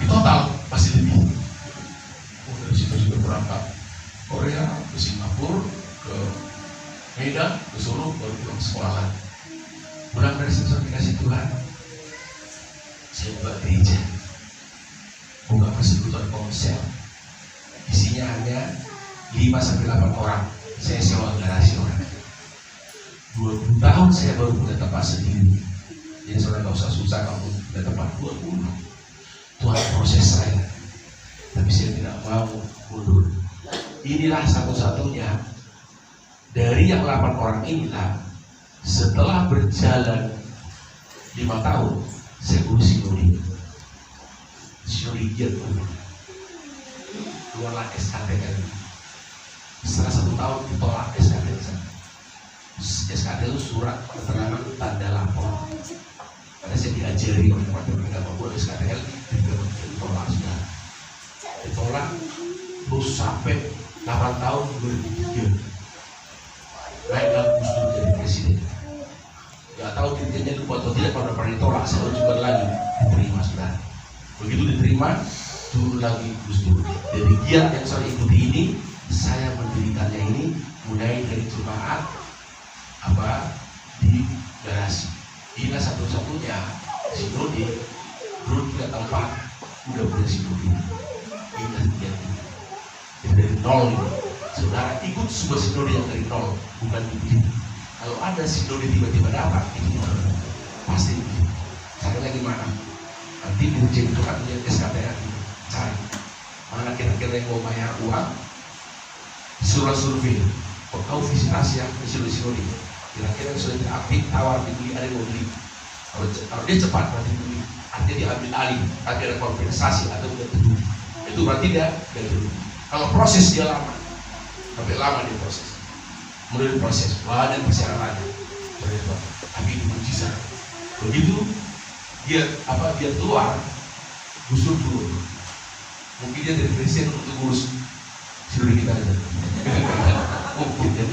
Di total masih lebih. Oh, dari situ juga berangkat Korea, ke Singapura, ke Medan, ke Solo, baru pulang sekolah lagi. Pulang dari situ dikasih Tuhan, saya buka gereja, buka persekutuan komsel, isinya hanya 5-8 orang. Saya sewa garasi orang. 20 tahun saya baru punya tempat sendiri. Jadi saudara nggak usah susah kamu punya tempat 20. Tuhan proses saya, tapi saya tidak mau mundur. Inilah satu-satunya dari yang 8 orang inilah. Setelah berjalan 5 tahun, saya urus sinodi giat keluarlah SKTL. Setelah 1 tahun ditolak SKTL. SKTL itu surat keterangan tanda lapor. Karena saya diajari oleh teman-teman agama boleh SKTL ditolak sudah. Ditolak terus sampai 8 tahun 2003. Naiklah Gus Dur jadi presiden. Gak tahu titiknya itu atau tidak, kalau pernah ditolak saya coba lagi diterima sudah. Begitu diterima turun lagi Gus Dur. Dari giat yang saya ikuti ini, saya mendirikannya ini mulai dari jemaat di garasi. Inilah satu-satunya sinode belum 3 tempat udah punya sinode. Inilah giat ini. Dari nol ini. Saudara ikut sebuah sinode yang dari nol, bukan begitu. Kalau ada sinode tiba-tiba dapat, itu pasti begitu. Cari lagi mana? Nanti dirjen itu kan punya SKTR, cari mana kira-kira yang mau bayar uang, suruh survei. Kok kau visitasi ya ke sinode? Kira-kira yang sudah terapit, tawar dibeli, ada yang mau beli. Kalau dia cepat berarti beli, artinya dia ambil alih, tapi ada kompensasi atau tidak dulu. Itu berarti dia dulu. Kalau proses dia lama. Sampai lama di proses, mulai proses, banyak persyaratannya, tapi itu mujizat. Begitu dia keluar, Gus Dur turun. Mungkin dia dari presiden untuk ngurus sinode kita aja. Mungkin ya,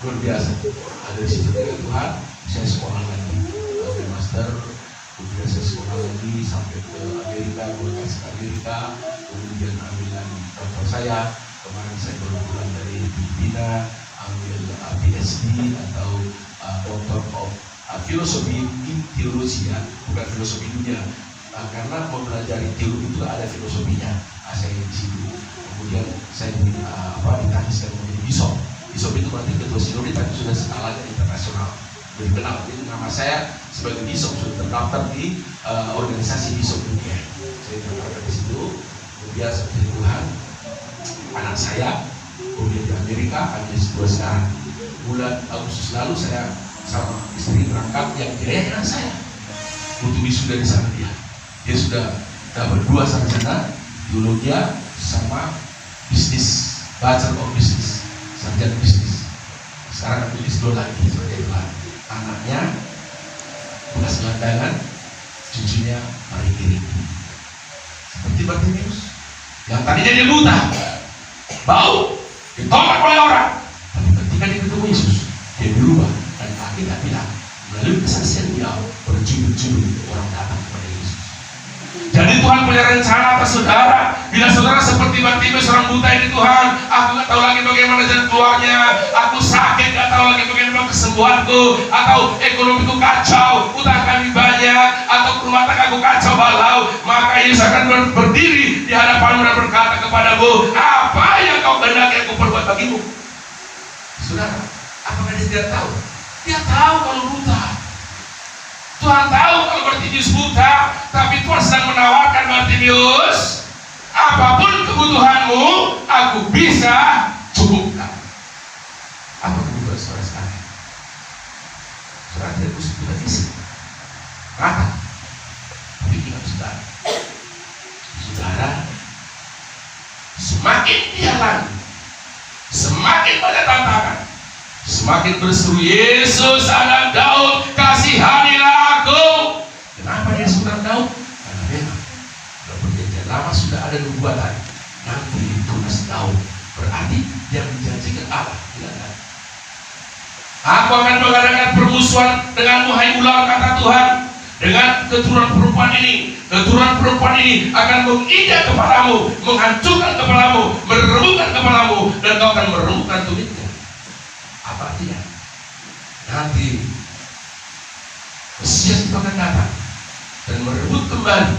luar biasa. Ada di situ Tuhan, saya sekolah lagi, ambil master, kemudian saya sekolah lagi sampai ke Amerika, ke Amerika, kemudian ambil lagi dokter saya. Kemarin saya baru pulang dari Filipina, ambil PhD atau Doctor of Philosophy in Theology, ya, bukan filosofi dunia. Karena mempelajari teologi itu ada filosofinya. Saya di situ. Kemudian saya ditahniskan menjadi bishop. Bishop itu berarti ketua sinode, tapi sudah skalanya internasional. Dikenal. Jadi nama saya sebagai bishop sudah terdaftar di organisasi bishop dunia. Saya terdaftar di situ. Kemudian seperti Tuhan. Anak saya kemudian di Amerika, ada S2 sekarang. Bulan Agustus lalu saya sama istri berangkat yang biaya anak saya untuk wisuda di sana dia. Dia sudah dapat 2 sarjana teologi sama bisnis, Bachelor of Business, sarjana bisnis. Sekarang ambil S2 lagi sebagai Tuhan. Anaknya bekas gelandangan, cucunya paling kiri. Seperti Bartimeus yang tadinya dia buta, bau, ditolak oleh orang, tapi ketika dia ketemu Yesus, dia berubah dan akhirnya bilang melalui kesaksian dia berjubel-jubel orang datang kepada Yesus. Jadi Tuhan punya rencana atas saudara. Bila saudara seperti Bartimeus orang buta ini, Tuhan, aku nggak tahu lagi bagaimana jalan keluarnya, aku sakit nggak tahu lagi bagaimana kesembuhanku, atau ekonomiku kacau, utang kami banyak, atau rumah tanggaku kacau balau, maka Yesus akan berdiri di hadapanmu dan berkata kepadamu, apa yang kau kehendaki aku perbuat bagimu? Saudara, apakah dia tidak tahu? Dia tahu kalau buta. Tuhan tahu kalau Bartimeus buta, tapi Tuhan sedang menawarkan Bartimeus, apapun kebutuhanmu, aku bisa cukupkan. Apa kebutuhan saudara sekalian? Saudara tidak butuh fisik, mata, kesulitan. Saudara, semakin dihalangi, semakin banyak tantangan, semakin berseru, Yesus anak Daud, kasihanilah aku. Kenapa dia seorang Daud? Karena memang dalam perjanjian lama sudah ada nubuatan nanti ditulis Daud. Berarti yang dijanjikan Allah tidak ada. Aku akan mengadakan permusuhan denganmu, hai ular, kata Tuhan. Dengan keturunan perempuan ini akan menginjak kepalamu, menghancurkan kepalamu, meremukkan kepalamu, dan kau akan meremukkan tumitnya. Apa artinya? Nanti Mesias itu akan datang dan merebut kembali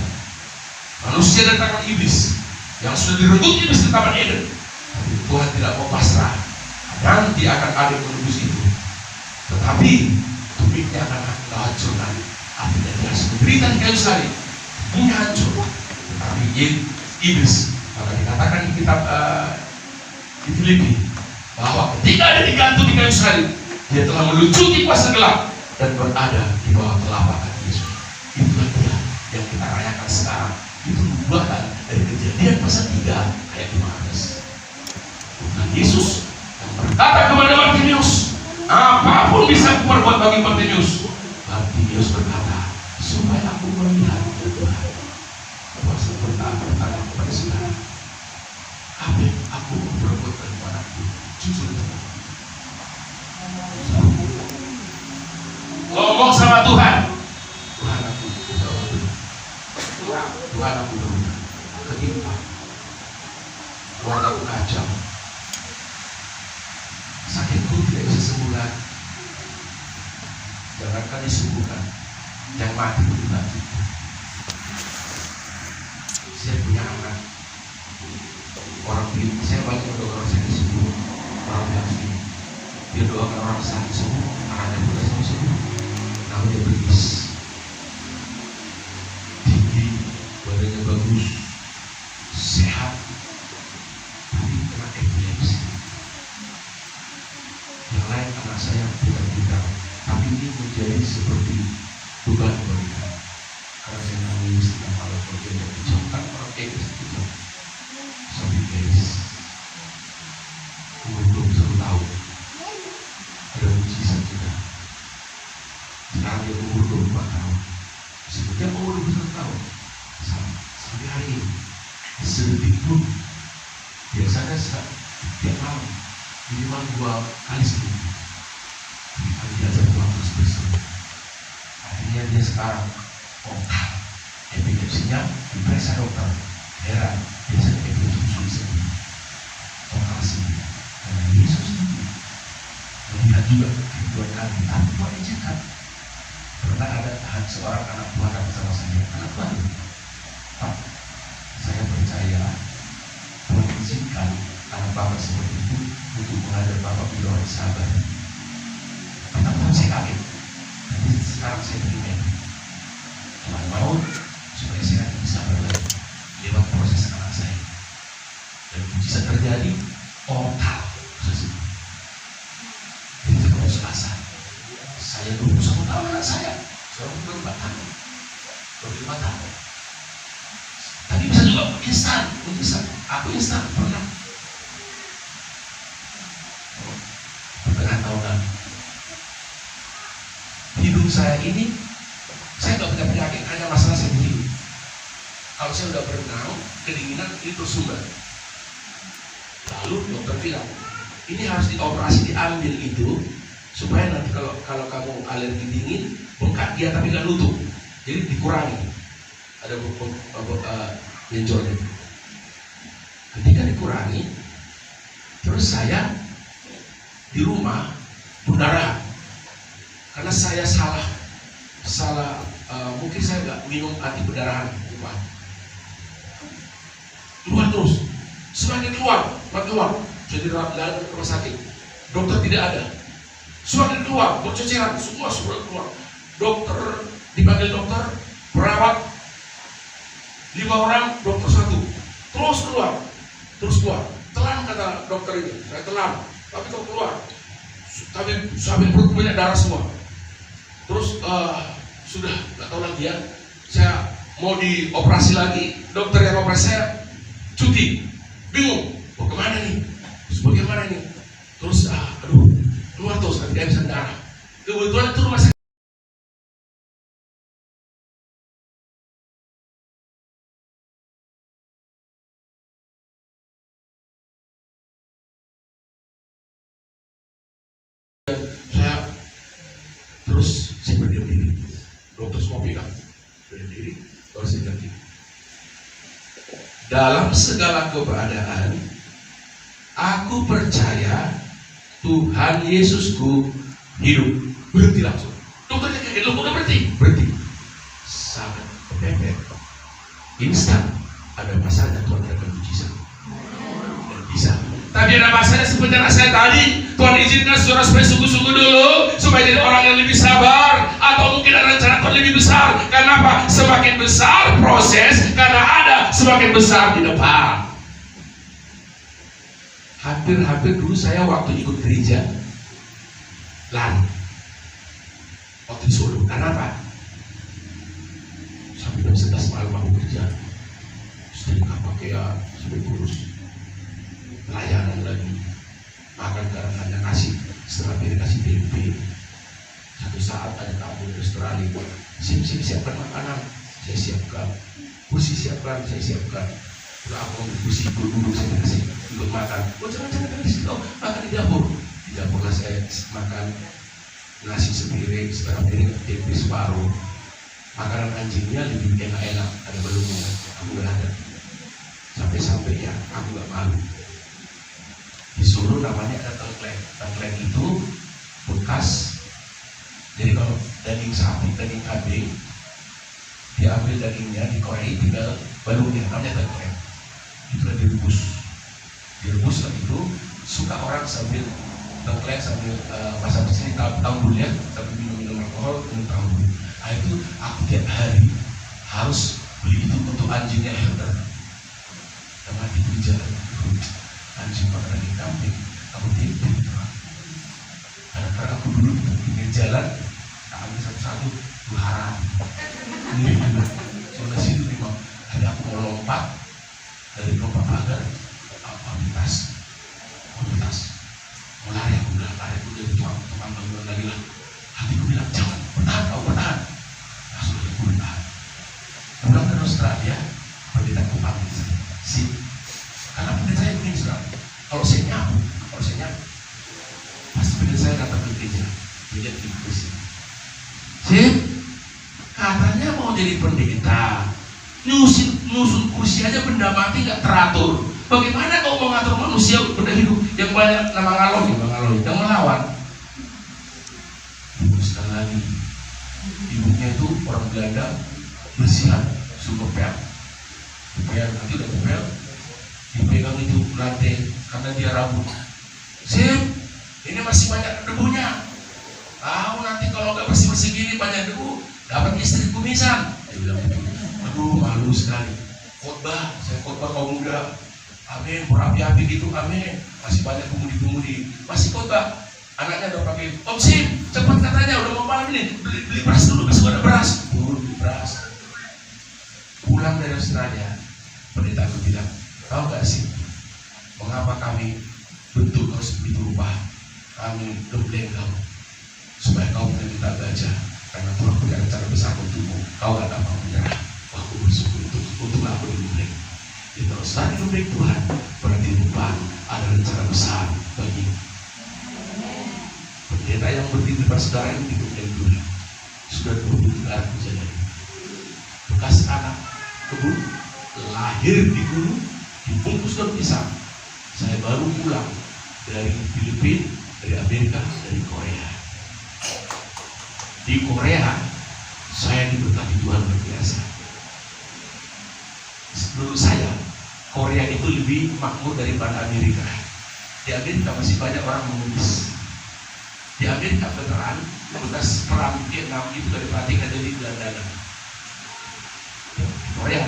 manusia dari tangan iblis yang sudah direbut iblis di Taman Eden. Tapi Tuhan tidak mau pasrah. Nanti akan ada yang menembus itu. Tetapi tumitnya akan hancurkan. Artinya dia harus menderita di kayu salib, tubuhnya hancur. Tetapi iblis, maka dikatakan di kitab di Filipi bahwa ketika ada digantung di kayu salib, dia telah melucuti kuasa gelap dan berada di bawah telapak kaki Yesus. Itulah dia yang kita rayakan sekarang. Itu nubuatan dari Kejadian pasal 3 ayat 15. Tuhan Yesus yang berkata kepada Bartimeus, apapun bisa kuperbuat bagi Bartimeus. Bartimeus berkata, supaya aku melihat ya Tuhan. Kuasa bertanya kepada saudara, apa yang aku perbuatkan kepadaku? Jujur Tuhan. Ngomong sama Tuhan. Tuhan aku Tuhan aku berhutang, ketimpa, keluarga aku kacau, sakitku tidak bisa sembuh lagi. Jangankan disembuhkan, yang mati pun dibangkit. Saya punya anak, orang bilang, saya banyak berdoa orang sakit sembuh, orang bilang begini, dia doakan orang sakit sembuh, anaknya pun sembuh. Namun dia berbis, tinggi, badannya bagus, sehat, tapi kena epilepsi. Yang lain anak saya tidak bintang, tapi ini menjadi seperti dugaan mereka. Karena saya nangis setiap malam bagian yang dijauhkan orang egois itu. Sorry guys, umur belum 1 tahun, ada mujizat juga. Sekarang dia umur 24 tahun. Sejak umur 21 tahun sampai hari ini, sedetik pun biasanya setiap malam minimal 2 kali seminggu. Tapi dia Tuhan terus bersama. Akhirnya dia sekarang total epilepsinya diperiksa dokter. Heran, biasanya epilepsi sulit sembuh. Total sembuh. Karena Yesus sembuh. Melihat juga kedua kali tanpa Tuhan izinkan. Pernah ada seorang anak Tuhan datang sama saya. Anak Tuhan, Pak, saya percaya Tuhan izinkan anak Bapak seperti itu untuk mengajar Bapak menjadi orang sabar. Pertama saya kaget, tapi sekarang saya terima. Tuhan mau supaya saya bisa berlari lewat proses anak saya. Dan mujizat terjadi total sesuatu. Itu proses asa. Saya 21 tahun anak saya, seorang 24 tahun, 25 tahun. Tapi bisa juga instan, mujizat. Aku instan pernah. Pertengahan tahun lalu. Hidung saya ini, saya nggak punya penyakit, hanya masalah saya begini. Kalau saya udah berenang, kedinginan itu bersumber. Lalu dokter bilang, ini harus dioperasi, diambil itu, supaya nanti kalau kamu alergi dingin, bengkak dia tapi nggak nutup, jadi dikurangi. Ada benjolnya. Ketika dikurangi, terus saya di rumah pendarahan. Karena saya salah mungkin saya nggak minum anti pendarahan, keluar terus, semakin keluar, jadi dalam rumah sakit, dokter tidak ada, semakin keluar, berceceran, semua keluar, dokter dipanggil dokter, perawat 5 orang, dokter 1, terus keluar, telan kata dokter ini, saya telan, tapi kok keluar, tapi sampai perut banyak darah semua. Terus sudah nggak tahu lagi ya, saya mau dioperasi lagi, dokter yang operasi saya cuti, bingung, mau kemana nih, terus bagaimana nih, terus aduh, keluar tuh sakit kehabisan darah. Kebetulan itu rumah sakit saya, terus saya berdiam diri, dokter semua bilang berdiam diri, baru saya bilang gini, dalam segala keadaan aku percaya Tuhan Yesusku hidup. Berhenti langsung. Dokternya kayak gitu, udah berhenti. Sangat kepepet. Instan. Ada masanya Tuhan akan mujizat. Dan bisa. Tapi ada masanya seperti yang saya tadi, Tuhan izinkan saudara supaya sungguh-sungguh dulu, supaya jadi orang yang lebih sabar, atau mungkin ada rencana Tuhan lebih besar. Karena apa? Semakin besar proses, karena ada semakin besar di depan. Hampir dulu saya waktu ikut gereja lari waktu di Solo. Karena apa? Sampai jam 11 malam aku kerja, setrika pakaian, sampai kurus, pelayanan lagi, makan karena hanya kasih setengah piring kasih tempe. Satu saat ada tamu dari Australia, siapkan makanan, saya siapkan, kursi siapkan, saya siapkan. Udah aku mau kursi duduk saya kasih ikut makan. Oh jangan di situ, makan di dapur. Di dapur lah saya makan nasi sepiring, setengah piring, tempe separuh. Makanan anjingnya lebih enak, ada belumnya. Aku nggak ada. Sampai ya, aku nggak malu. Di Solo namanya ada tengkleng. Tengkleng itu bekas. Jadi kalau daging sapi, daging kambing, diambil dagingnya, dikorei, tinggal balungnya, namanya tengkleng. Itulah direbus lah itu. Suka orang sambil tengkleng, sambil masak di sini tambulnya, sambil minum alkohol, minum tambul. Nah itu aku tiap hari harus beli itu untuk anjingnya Herder. Dan mati di jalan, anjing makan daging kambing, aku tempe gitu. Karena aku dulu di pinggir jalan, tak ambil satu-satu, itu haram. Soalnya situ nih bang, hari aku mau lompat dari lompat pagar, lintas, mau lari aku bilang, aku dari teman bilang lagi lah, hatiku bilang jangan, bertahan, langsung aku bertahan. Pulang ke Australia, pendeta aku panggil saya, sip, karena pendeta saya begini sudah, kalau saya nyapu, pasti pendeta saya datang ke gereja, dia di kursi, sip, katanya mau jadi pendeta, nyusun kursi aja benda mati gak teratur. Bagaimana kau mau ngatur manusia benda hidup yang banyak nama ngaloi yang melawan? Teruskan lagi, ibunya itu orang Belanda, bersihan, super pel, nanti udah pel, dipegang itu lantai karena dia rambut. Sim, ini masih banyak debunya. Tahu nanti kalau nggak bersih gini banyak debu, dapat istri kumisan. Dia bilang begitu. Aduh, malu sekali. Saya khotbah kaum muda. Amin, berapi-api gitu, amin. Masih banyak pemudi-pemudi. Masih khotbah. Anaknya udah pakai, Om Sim, cepat katanya, udah mau malam ini. Beli beras dulu, kasih ada beras. Beli beras. Pulang dari Australia, pendeta aku bilang, tahu gak sih, mengapa kami bentuk harus begitu rubah? Kami gembleng kamu, supaya kau menderita gajah. Karena Tuhan punya rencana besar untukmu. Kau gak dapat menyerah. Aku bersyukur untuk aku digembleng. Di terus lagi gembleng Tuhan, berarti lupa ada rencana besar bagi pendeta yang berdiri depan saudara ini digembleng Tuhan. Sudah 20 tahun kejadian. Bekas anak kebun, lahir di gunung, dibungkus daun pisang. Saya baru pulang dari Filipina, dari Amerika, dari Korea. Di Korea, saya diberkati Tuhan luar biasa. Menurut saya, Korea itu lebih makmur daripada Amerika. Di Amerika masih banyak orang mengemis. Di Amerika veteran, bekas perang Vietnam itu dari pelatihan jadi gelandangan. Di Korea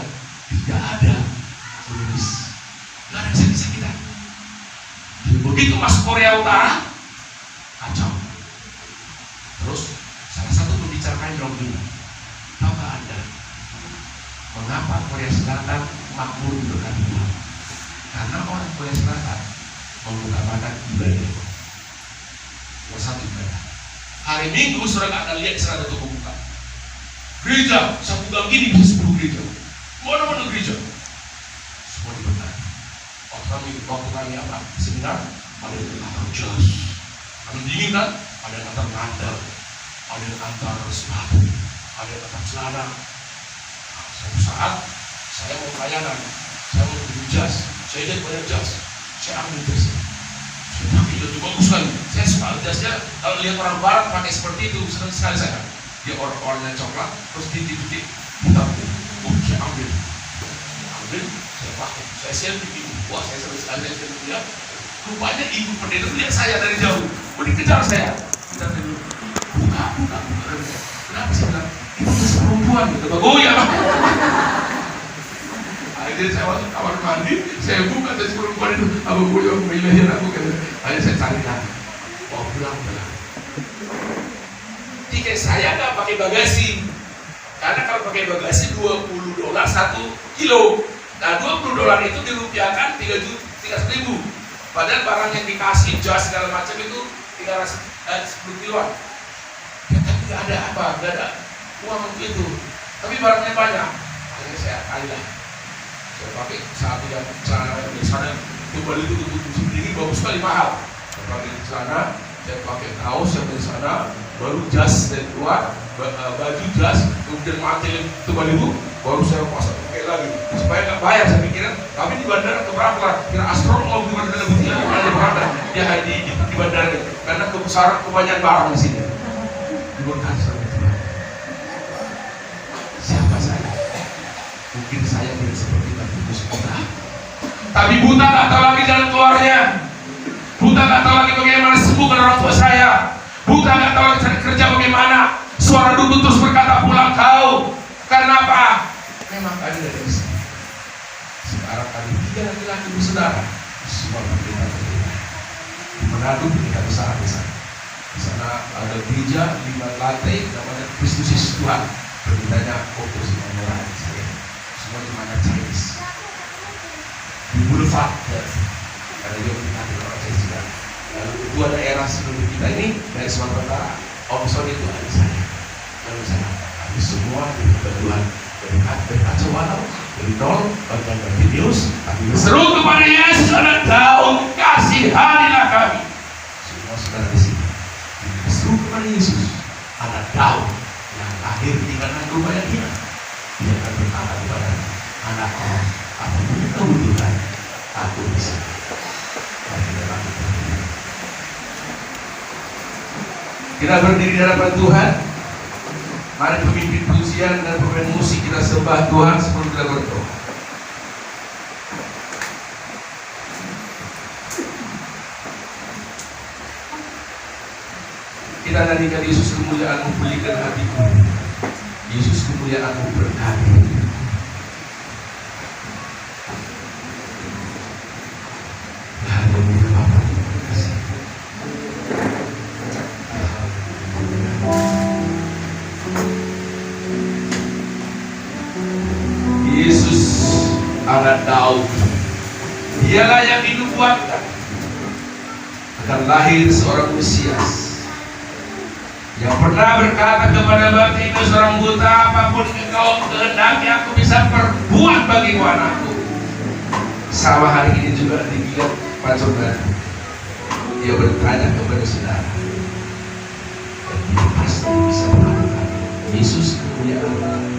tidak ada mengemis, tidak ada sakit-sakitan. Begitu masuk Korea Utara, kacau. Terus salah satu pembicaranya bilang begini, tahukah Anda Mengapa Korea Selatan makmur diberkati Tuhan? Karena orang Korea Selatan mengutamakan ibadah. Nomor satu ibadah. Hari Minggu saudara akan lihat serada toko buka. Gereja, satu gang ini bisa 10 gereja. Mana-mana gereja. Semua diberkati. Waktu kami apa? Seminar, ada yang antar jas. Kalau dingin kan, ada yang antar randal, ada yang antar sepatu, ada yang antar celana. Suatu saat, saya mau pelayanan, saya mau beli jas, saya lihat banyak jas, saya ambil jas. Saya pakai itu bagus kan. Saya suka jasnya. Kalau lihat orang barat pakai seperti itu, senang sekali saya. Dia warnanya coklat, terus titik-titik hitam. Saya ambil, saya pakai. Saya selfie. Wah, saya senang sekali dia. Rupanya ibu pendeta lihat saya dari jauh. Dikejar saya. Kita dulu. Buka. Kenapa sih bilang? Itu perempuan gitu. Oh ya. Akhirnya saya masuk kamar mandi, saya buka dan si perempuan itu, abang boleh memilih aku kan. Akhirnya saya cari lagi. Oh pulang. Tiket saya nggak pakai bagasi, karena kalau pakai bagasi $20 1 kilo. Nah $20 itu dirupiahkan 300.000. Padahal barang yang dikasih jas segala macam itu 10 kiloan. Ya, tapi nggak ada uang untuk itu. Tapi barangnya banyak. Akhirnya saya kalilah. Saya pakai satu yang celana di sana itu balik itu musim dingin bagus sekali mahal. Saya pakai celana, saya pakai kaos yang di sana, baru jas dari luar, baju jas, kemudian mantel itu balik itu, baru saya pasang pakai lagi supaya nggak bayar. Saya pikiran kami di bandara keberapa? Kira astronot di bandara begini ada berapa? Dia di bandara karena kebesaran kebanyakan barang di sini. Diberkati sama Tuhan. Siapa saya? Mungkin saya tidak seperti Markus buta. Tapi buta tak tahu lagi jalan keluarnya. Buta tak tahu lagi bagaimana sembuhkan orang tua saya. Buta tak tahu lagi cari kerja bagaimana. Suara dukun terus berkata pulang kau. Karena apa? Memang kami dari sini. Sekarang kami 3 laki-laki bersaudara. Semua pendeta-pendeta. Di Manado pendeta besar di sana. Di sana ada gereja 5 lantai namanya Kristus Yesus Tuhan. Pendetanya Koko Simon saya. Semua dimana Chinese di Boulevard karena dia berkati orang Chinese juga. Lalu kedua daerah sebelum kita ini dari Sumatera Utara, Omson itu ada saya. Lalu saya kami semua dari Tuhan dari kacau walau dari nol bagian dari news kami berseru kepada Yesus anak Daud, kasihanilah kami. Semua saudara di sini berseru kepada Yesus anak Daud yang lahir di kanan rumah yang hina. Dia akan berkata kepada anakku, apapun yang kau butuhkan, aku bisa. Kita berdiri di hadapan Tuhan. Mari pemimpin pujian dan pemain musik kita sembah Tuhan sebelum kita berdoa. Kita nyanyikan Yesus kemuliaan-Mu pulihkan hatiku. Yesus kemuliaan-Mu berkati. Haleluya Bapa, terima kasih. Yesus anak Daud, dialah yang dinubuatkan akan lahir seorang Mesias yang pernah berkata kepada Bartimeus orang buta, apapun engkau kehendaki aku bisa perbuat bagimu anakku. Sama hari ini juga dilihat Pak Saudara, dia bertanya kepada saudara, dan dia pasti bisa melakukan. Yesus kemuliaan.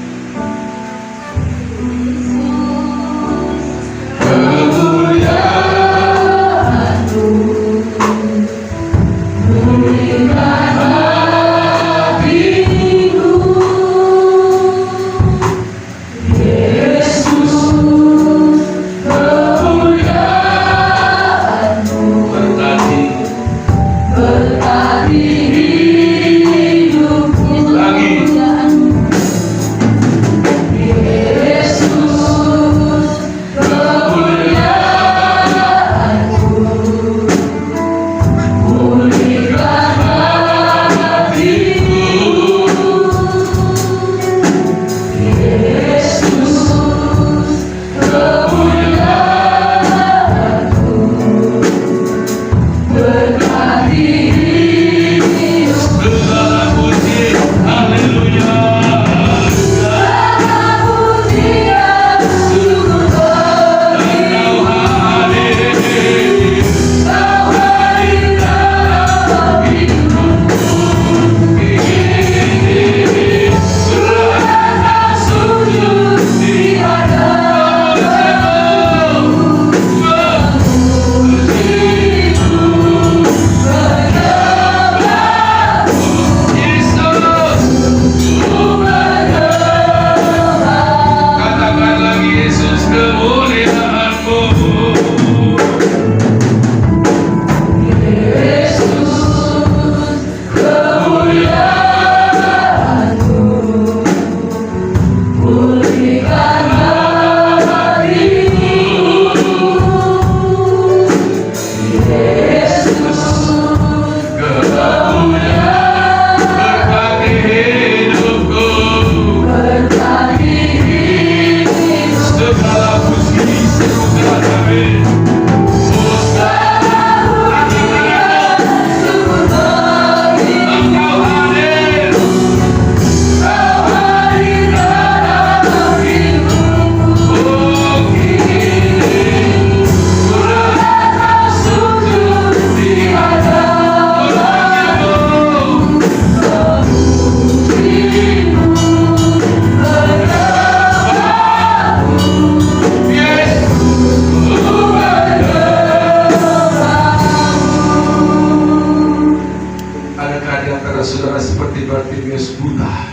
antara saudara seperti Bartimeus buta,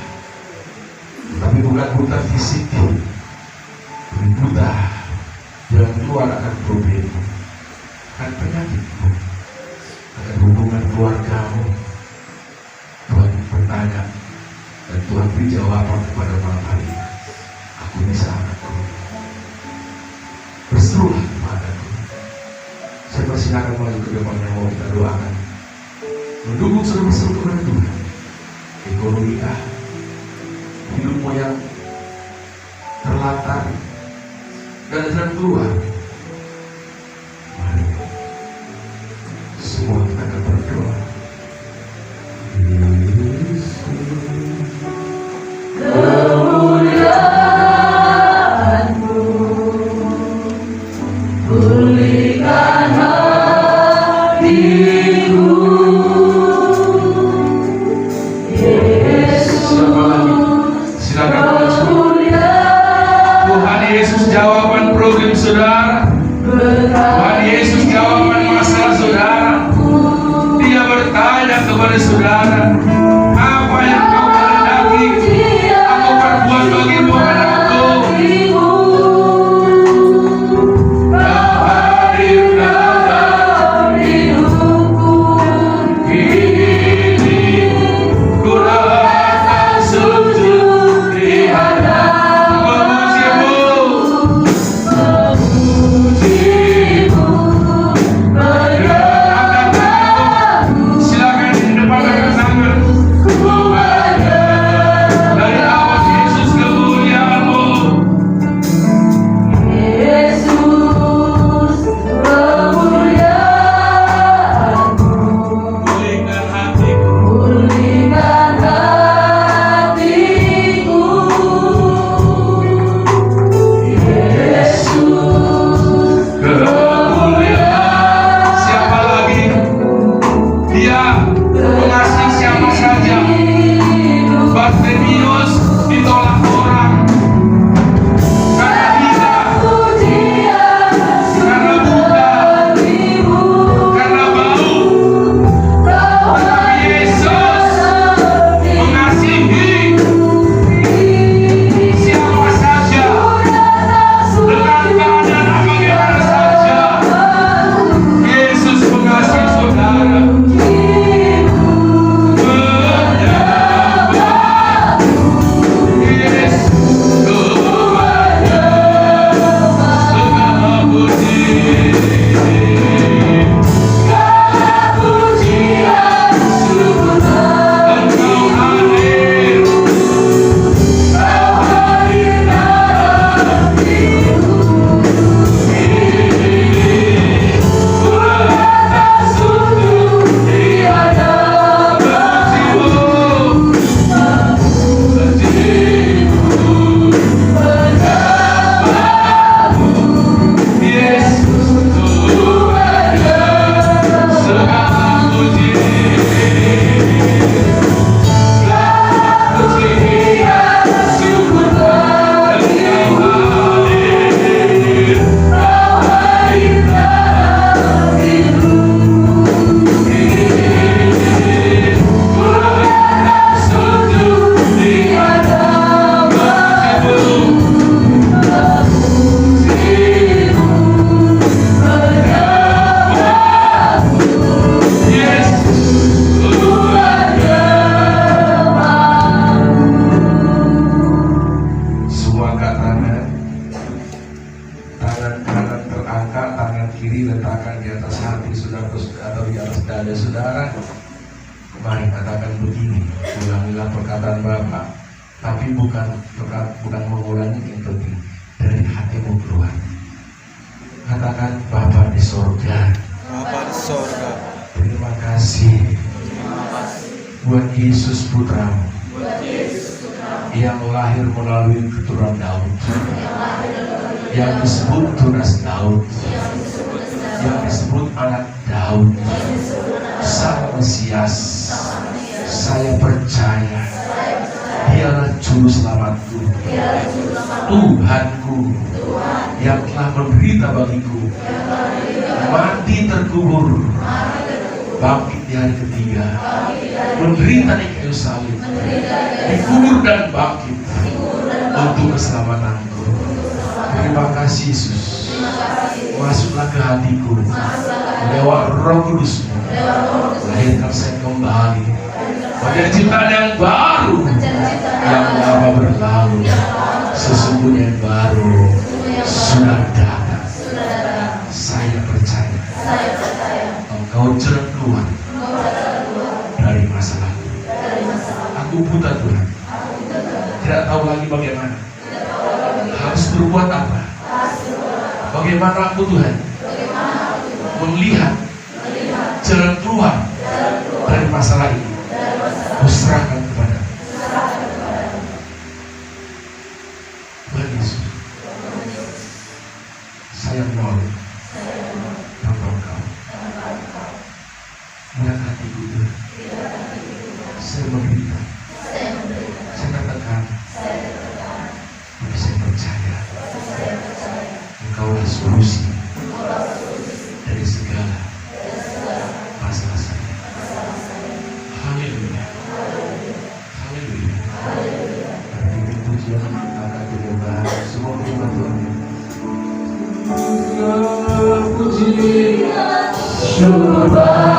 tapi bukan buta fisik, tapi buta yang keluar akan problem, akan penyakitmu, akan hubungan keluargamu. Tuhan bertanya dan Tuhan beri jawaban kepada malam hari ini. Aku bisa anakku, berserulah kepadaku. Saya persilakan maju ke depan yang mau kita doakan. Mendukung sudah berseru kepada Tuhan. Ekonomi hidupmu yang terlantar dan jalan keluar. Mari semua kita akan berdoa. Kemuliaan-Mu pulihkan hatiku, Yesus. Silakan maju. Tuhan Yesus jawaban problem saudara. Tuhan Yesus jawaban masalah saudara. Dia bertanya kepada saudara, apa yang kau kehendaki aku perbuat bagimu anakku. Kau hadir dalam hidupku, kini ku datang sujud di hadapan memujimu. Silakan di depan angkat tangan. Dari awal Yesus kemuliaan-Mu. Yesus, kemuliaan-Mu Pulihkan hatiku. pulihkan hatiku, Yesus. Kemuliaan. Siapa lagi? Dia mengasihi siapa saja. Bartimeus ditolak orang karena hina, karena buta, karena bau. Tetapi Yesus mengasihi siapa saja dengan keadaan bagaimana saja. Yesus mengasihi saudara. Semua angkat tangan. Tangan kanan terangkat, tangan kiri letakkan di atas hati saudara atau di atas dada saudara. Mari katakan begini, ulangilah perkataan Bapa, tapi bukan mengulangi yang penting, dari hatimu keluar. Katakan, Bapa di sorga, Bapa di sorga, terima kasih buat Yesus Putramu yang lahir melalui keturunan Daud, yang disebut tunas Daud, yang disebut anak Daud, Sang Mesias. Saya percaya Dialah juru selamatku, Tuhanku yang telah menderita bagiku, mati terkubur, bangkit di hari ketiga, menderita di kayu salib, dikubur dan bangkit untuk keselamatanku. Terima kasih Yesus. Masuklah ke hatiku lewat Roh Kudus-Mu, lahirkan saya kembali menjadi ciptaan yang baru, yang lama berlalu, sesungguhnya yang baru sudah datang. Saya percaya Engkau jalan keluar dari masalahku. Aku buta Tuhan, tidak tahu lagi bagaimana, harus berbuat apa. Bagaimana aku Tuhan melihat jalan keluar dari masalah ini. Aku serahkan kepada Tuhan Yesus. Saya mohon tanpa Engkau, lihat hatiku Tuhan. Saya menderita, saya katakan, tapi saya percaya Engkaulah solusi dari segala masalah saya. Haleluya. Haleluya. Berikan pujian akan penyembahan semua firman Tuhan. Puji syukur.